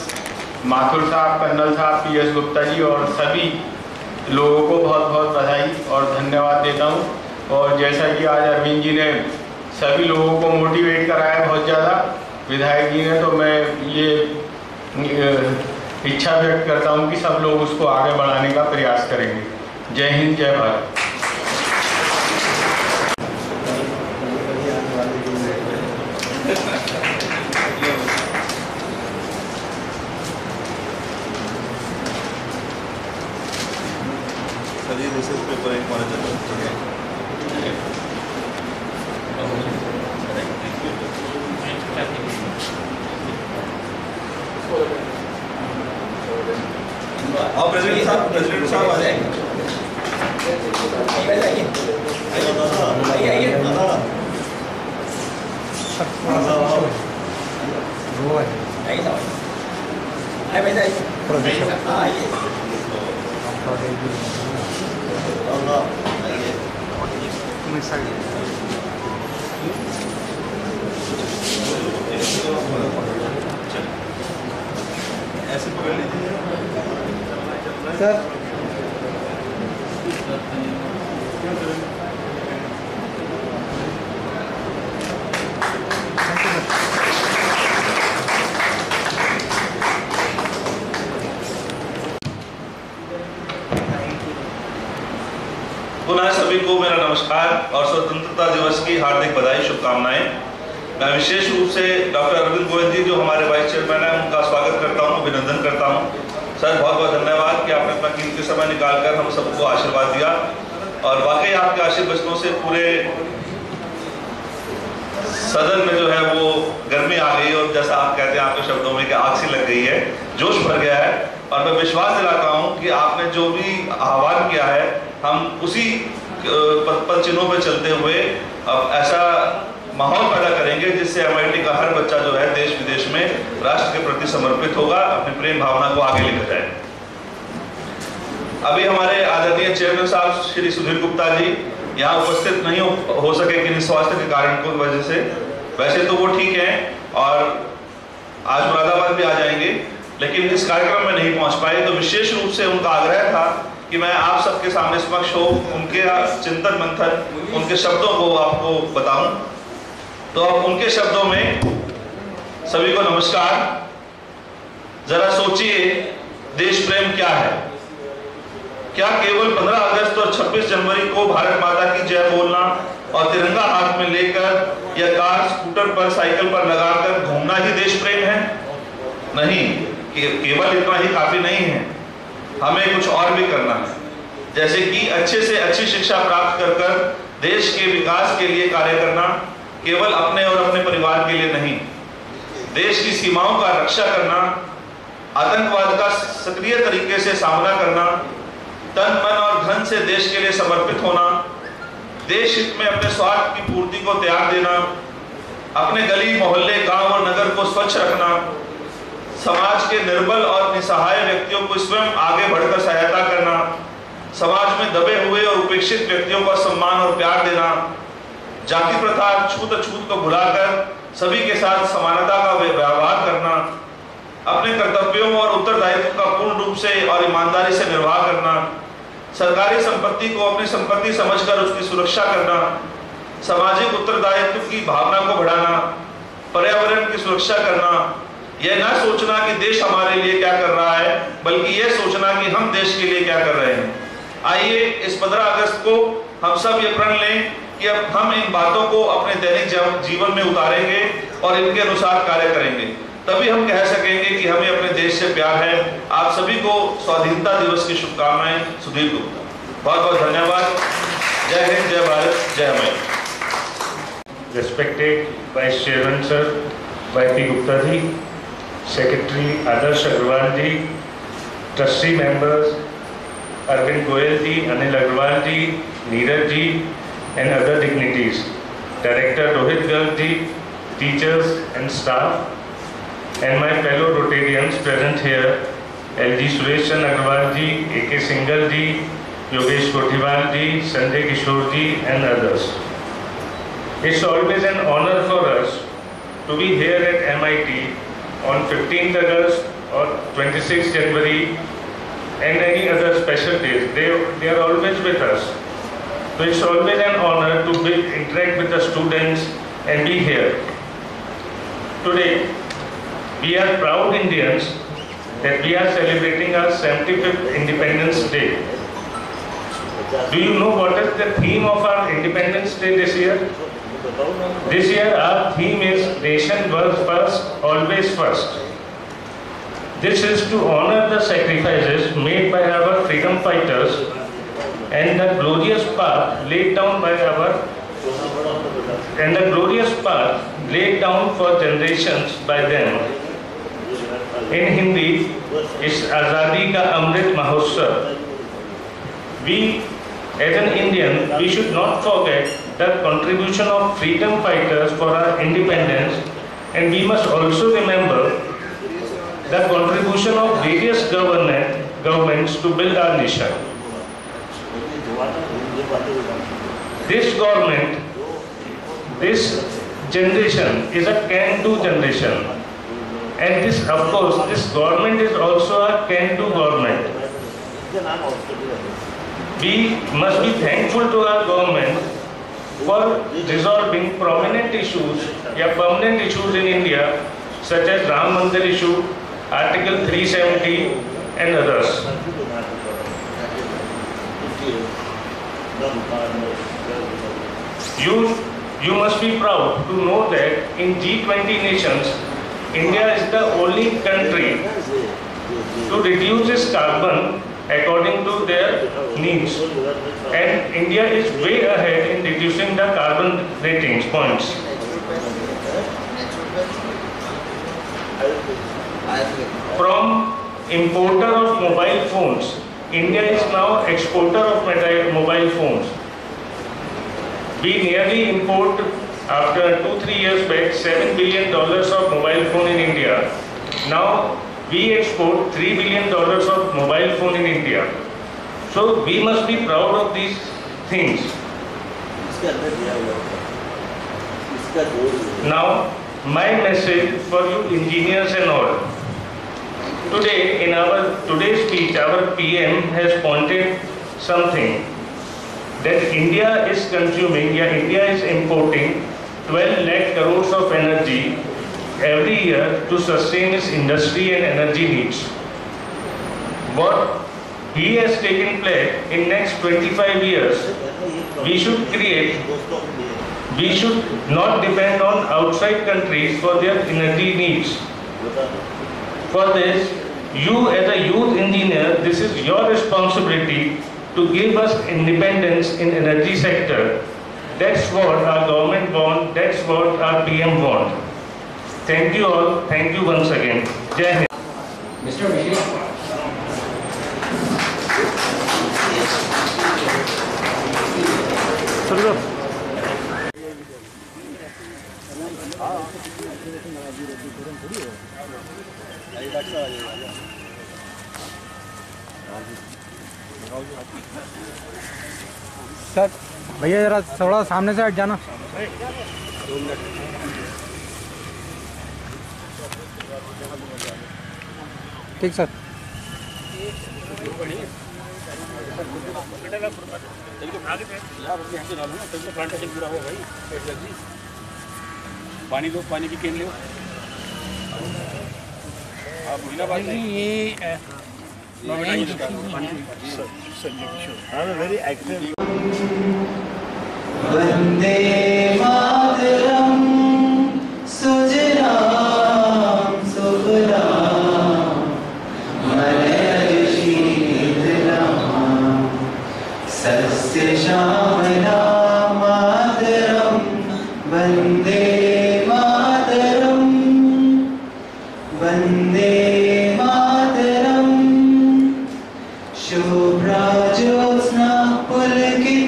S14: माथुर साहब, कर्नल साहब, PS गुप्ता जी और सभी लोगों को बहुत बहुत बधाई और धन्यवाद देता हूँ। और जैसा कि आज अरविंद जी ने सभी लोगों को मोटिवेट कराया बहुत ज़्यादा, विधायक जी ने, तो मैं ये इच्छा व्यक्त करता हूँ कि सब लोग उसको आगे बढ़ाने का प्रयास करेंगे। जय हिंद, जय भारत।
S15: पेपर एक माना जाता है। आप प्रेसिडेंट साहब आ जाएंगे। ऐसे पकड़ लीजिए सर।
S6: पुनः सभी को मेरा नमस्कार और स्वतंत्रता दिवस की हार्दिक बधाई, शुभकामनाएं। मैं विशेष रूप से डॉक्टर अरविंद गोयल जी, जो हमारे वाइस चेयरमैन हैं, उनका स्वागत करता हूं, अभिनंदन करता हूं। सर, बहुत बहुत धन्यवाद कि आपने अपना कीमती समय निकालकर हम सबको आशीर्वाद दिया और वाकई आपके आशीर्वचनों से पूरे सदन में जो है वो गर्मी आ गई और जैसा आप कहते हैं आपके शब्दों में कि आग सी लग गई है, जोश भर गया है। और मैं विश्वास दिलाता हूं कि आपने जो भी आह्वान किया है, हम उसी पद चिन्हों पर चलते हुए अब ऐसा माहौल पैदा करेंगे जिससे MIT का हर बच्चा जो है देश विदेश में राष्ट्र के प्रति समर्पित होगा, अपनी प्रेम भावना को आगे लेकर जाए। अभी हमारे आदरणीय चेयरमैन साहब श्री सुधीर गुप्ता जी यहाँ उपस्थित नहीं हो सके किन्हीं स्वास्थ्य के कारण की वजह से। वैसे तो वो ठीक हैं और आज मुरादाबाद भी आ जाएंगे, लेकिन इस कार्यक्रम में नहीं पहुंच पाए, तो विशेष रूप से उनका आग्रह था कि मैं आप सबके सामने समक्ष हो, उनके चिंतन मंथन, उनके शब्दों को आपको बताऊं। तो अब उनके शब्दों में सभी को नमस्कार। जरा सोचिए, देश प्रेम क्या है? क्या केवल 15 अगस्त और 26 जनवरी को भारत माता की जय बोलना और तिरंगा हाथ में लेकर या कार, स्कूटर पर, साइकिल पर लगाकर घूमना ही देश प्रेम है? नहीं, केवल इतना ही काफी नहीं है, हमें कुछ और भी करना है। जैसे कि अच्छे से अच्छी शिक्षा प्राप्त कर देश के विकास के लिए कार्य करना, केवल अपने और अपने परिवार के लिए नहीं, देश की सीमाओं का रक्षा करना, आतंकवाद का सक्रिय तरीके से सामना करना, तन मन और धन से देश के लिए समर्पित होना, देश हित में अपने स्वार्थ की पूर्ति को त्याग देना, अपने गली मोहल्ले, गांव और नगर को स्वच्छ रखना, समाज के निर्बल और निसहाय व्यक्तियों को स्वयं आगे बढ़कर सहायता करना, समाज में दबे हुए और उपेक्षित व्यक्तियों का सम्मान और प्यार देना, जाति प्रथा छूत अछूत को भुलाकर सभी के साथ समानता का व्यवहार करना, अपने कर्तव्यों और उत्तरदायित्व का पूर्ण रूप से और ईमानदारी से निर्वाह करना, सरकारी संपत्ति को अपनी संपत्ति समझकर उसकी सुरक्षा करना, सामाजिक उत्तरदायित्व की भावना को बढ़ाना, पर्यावरण की सुरक्षा करना, यह ना सोचना कि देश हमारे लिए क्या कर रहा है, बल्कि यह सोचना कि हम देश के लिए क्या कर रहे हैं। आइए इस 15 अगस्त को हम सब ये प्रण लें कि अब हम इन बातों को अपने दैनिक जीवन में उतारेंगे और इनके अनुसार कार्य करेंगे, तभी हम कह सकेंगे कि हमें अपने देश से प्यार है। आप सभी को स्वाधीनता दिवस की शुभकामनाएं। सुधीर गुप्ता, बहुत बहुत धन्यवाद। जय हिंद, जय भारत, जय Hind.
S16: Respected Vice Chairman Sir, Y.P. Gupta ji, Secretary Adarsh Agrawal ji, Trustee Members Arvind Goyal ji, Anil Agrawal ji, Neeraj ji, and other dignitaries, Director Rohit Garg ji, teachers and staff, and my fellow Rotarians present here, L.G. Suresh Chandra Agrawal ji, A.K. Singhal ji, Yogesh Kothiwal ji, Sanjay Kishore ji, and others. It's always an honor for us to be here at MIT on 15th August or 26 January and any other special days. They are always with us. So it's always an honor to interact with the students and be here. Today, we are proud Indians that we are celebrating our 75th Independence Day. Do you know what is the theme of our Independence Day this year? This year our theme is Nation First, Always First. This is to honor the sacrifices made by our freedom fighters and the glorious path laid down for generations by them. In Hindi, it's Azadi Ka Amrit Mahotsav. We, as an Indian, we should not forget the contribution of freedom fighters for our independence, and we must also remember the contribution of various governments to build our nation. This government, this generation is a can-do generation, and this, of course, this government is also a can-do government. We must be thankful to our government for resolving prominent issues, permanent issues in India, such as Ram Mandir issue, Article 370 and others. You must be proud to know that in G20 nations, India is the only country to reduce its carbon according to their needs, and India is way ahead in reducing the carbon ratings points. From importer of mobile phones, India is now exporter of mobile phones. We nearly import, after 2-3 years back, $7 billion of mobile phone in India. Now we export $3 billion of mobile phone in India. So we must be proud of these things. Now my message for you engineers and all. Today, in today's speech, our PM has pointed something that India is consuming, India is importing 12 lakh crores of energy every year to sustain its industry and energy needs. What he has taken place in next 25 years, we should not depend on outside countries for their energy needs. For this, you as a youth engineer, this is your responsibility to give us independence in energy sector. That's what our government wants, that's what our PM wants. Thank you all, thank you once again. Jai Hind.
S4: Mr. Rishi.
S13: Sir भैया जरा थोड़ा सामने से हट जाना। ठीक sir.
S17: पानी दो, पानी की केन लो। आप बिना बात नहीं ये वेरी एक्टिव।
S2: वंदे मातरम सुजलाम सुफलाम मलयज शीतलाम सस्य श्यामलाम मातरम वंदे मातरम वंदे मातरम शुभ्रा ज्योत्स्ना पुलकितयामिनी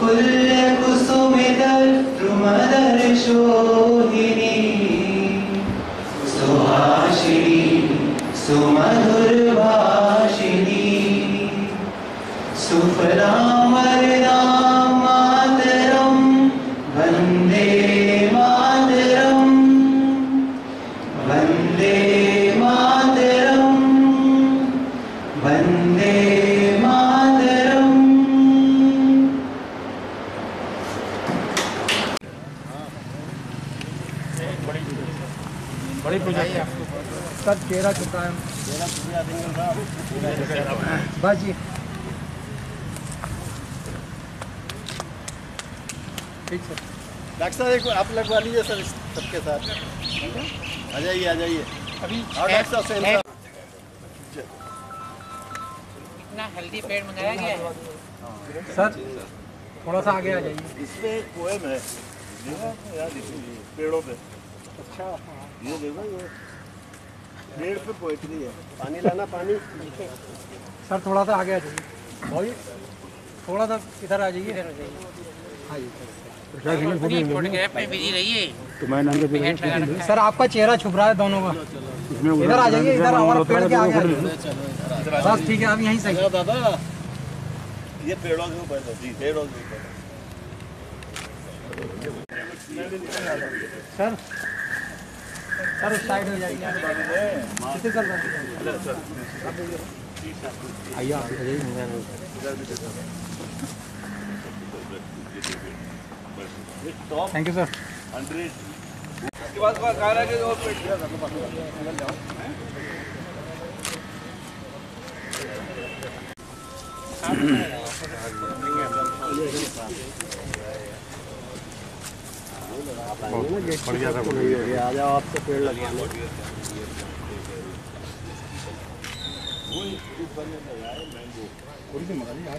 S2: कुल्यकुसुमितद्रुमदर्शोहिनी सुहासिनी सुमधुरभाषिणी सुफलां वरदां मातरं वन्दे मातरम्
S13: बड़ी प्रोजेक्ट है सर, चेहरा चुका है बस जी। ठीक सर।
S17: डॉक्टर साहब एक आप लगवा लीजिए सर सबके साथ, आ जाइए आ जाइए अभी। डॉक्टर साहब से
S8: इतना हेल्दी पेड़ मंगाया गया है
S13: सर, थोड़ा सा आगे आ जाइए।
S17: इसमें एक पोएम है, याद पेड़ों पे। अच्छा, ये देखो ये पेड़ पे पोएट्री है। पानी लाना, पानी।
S13: सर थोड़ा सा आगे आ जाइए भाई, थोड़ा सा इधर आ जाइए। सर आपका चेहरा छुप रहा है दोनों का, इधर आ जाइए, इधर हमारा पेड़ के आगे। बस ठीक है, अब यहीं सही।
S17: दादा ये पेड़ों के ऊपर है जी, पेड़ों के ऊपर।
S13: सर सर उस साइड हो जाइए। कितने चल रहा है? आइए आप थैंक यू सर।
S17: 100
S3: के बाद कहा रहा कि और पेड़
S17: बढ़िया था, आ जाओ आप तो पेड़ लगवाने।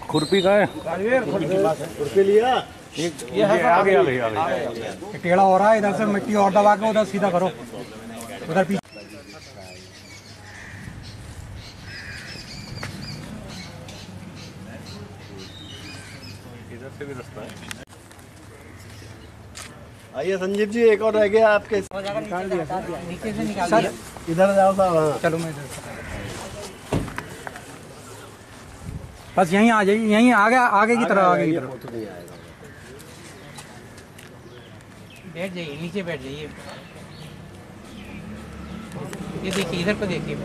S13: खुरपी का है,
S17: खुरपी लिया।
S13: ये है आगे आगे आगे टेढ़ा हो रहा है, इधर से मिट्टी और दबा के उधर सीधा करो, उधर पीछे।
S17: इधर से भी रास्ता है। आइए संजीव जी, एक और रह गया आपके।
S13: निकाल दिया नीचे से, निकाल
S17: दिया। इधर जाओ साहब।
S13: चलो मैं इधर, बस यहीं आ जाइए, यहीं आगे आगे की तरफ, आगे की तरफ।
S8: बैठ जाइए, नीचे बैठ जाइए। ये देखिए, इधर को देखिए।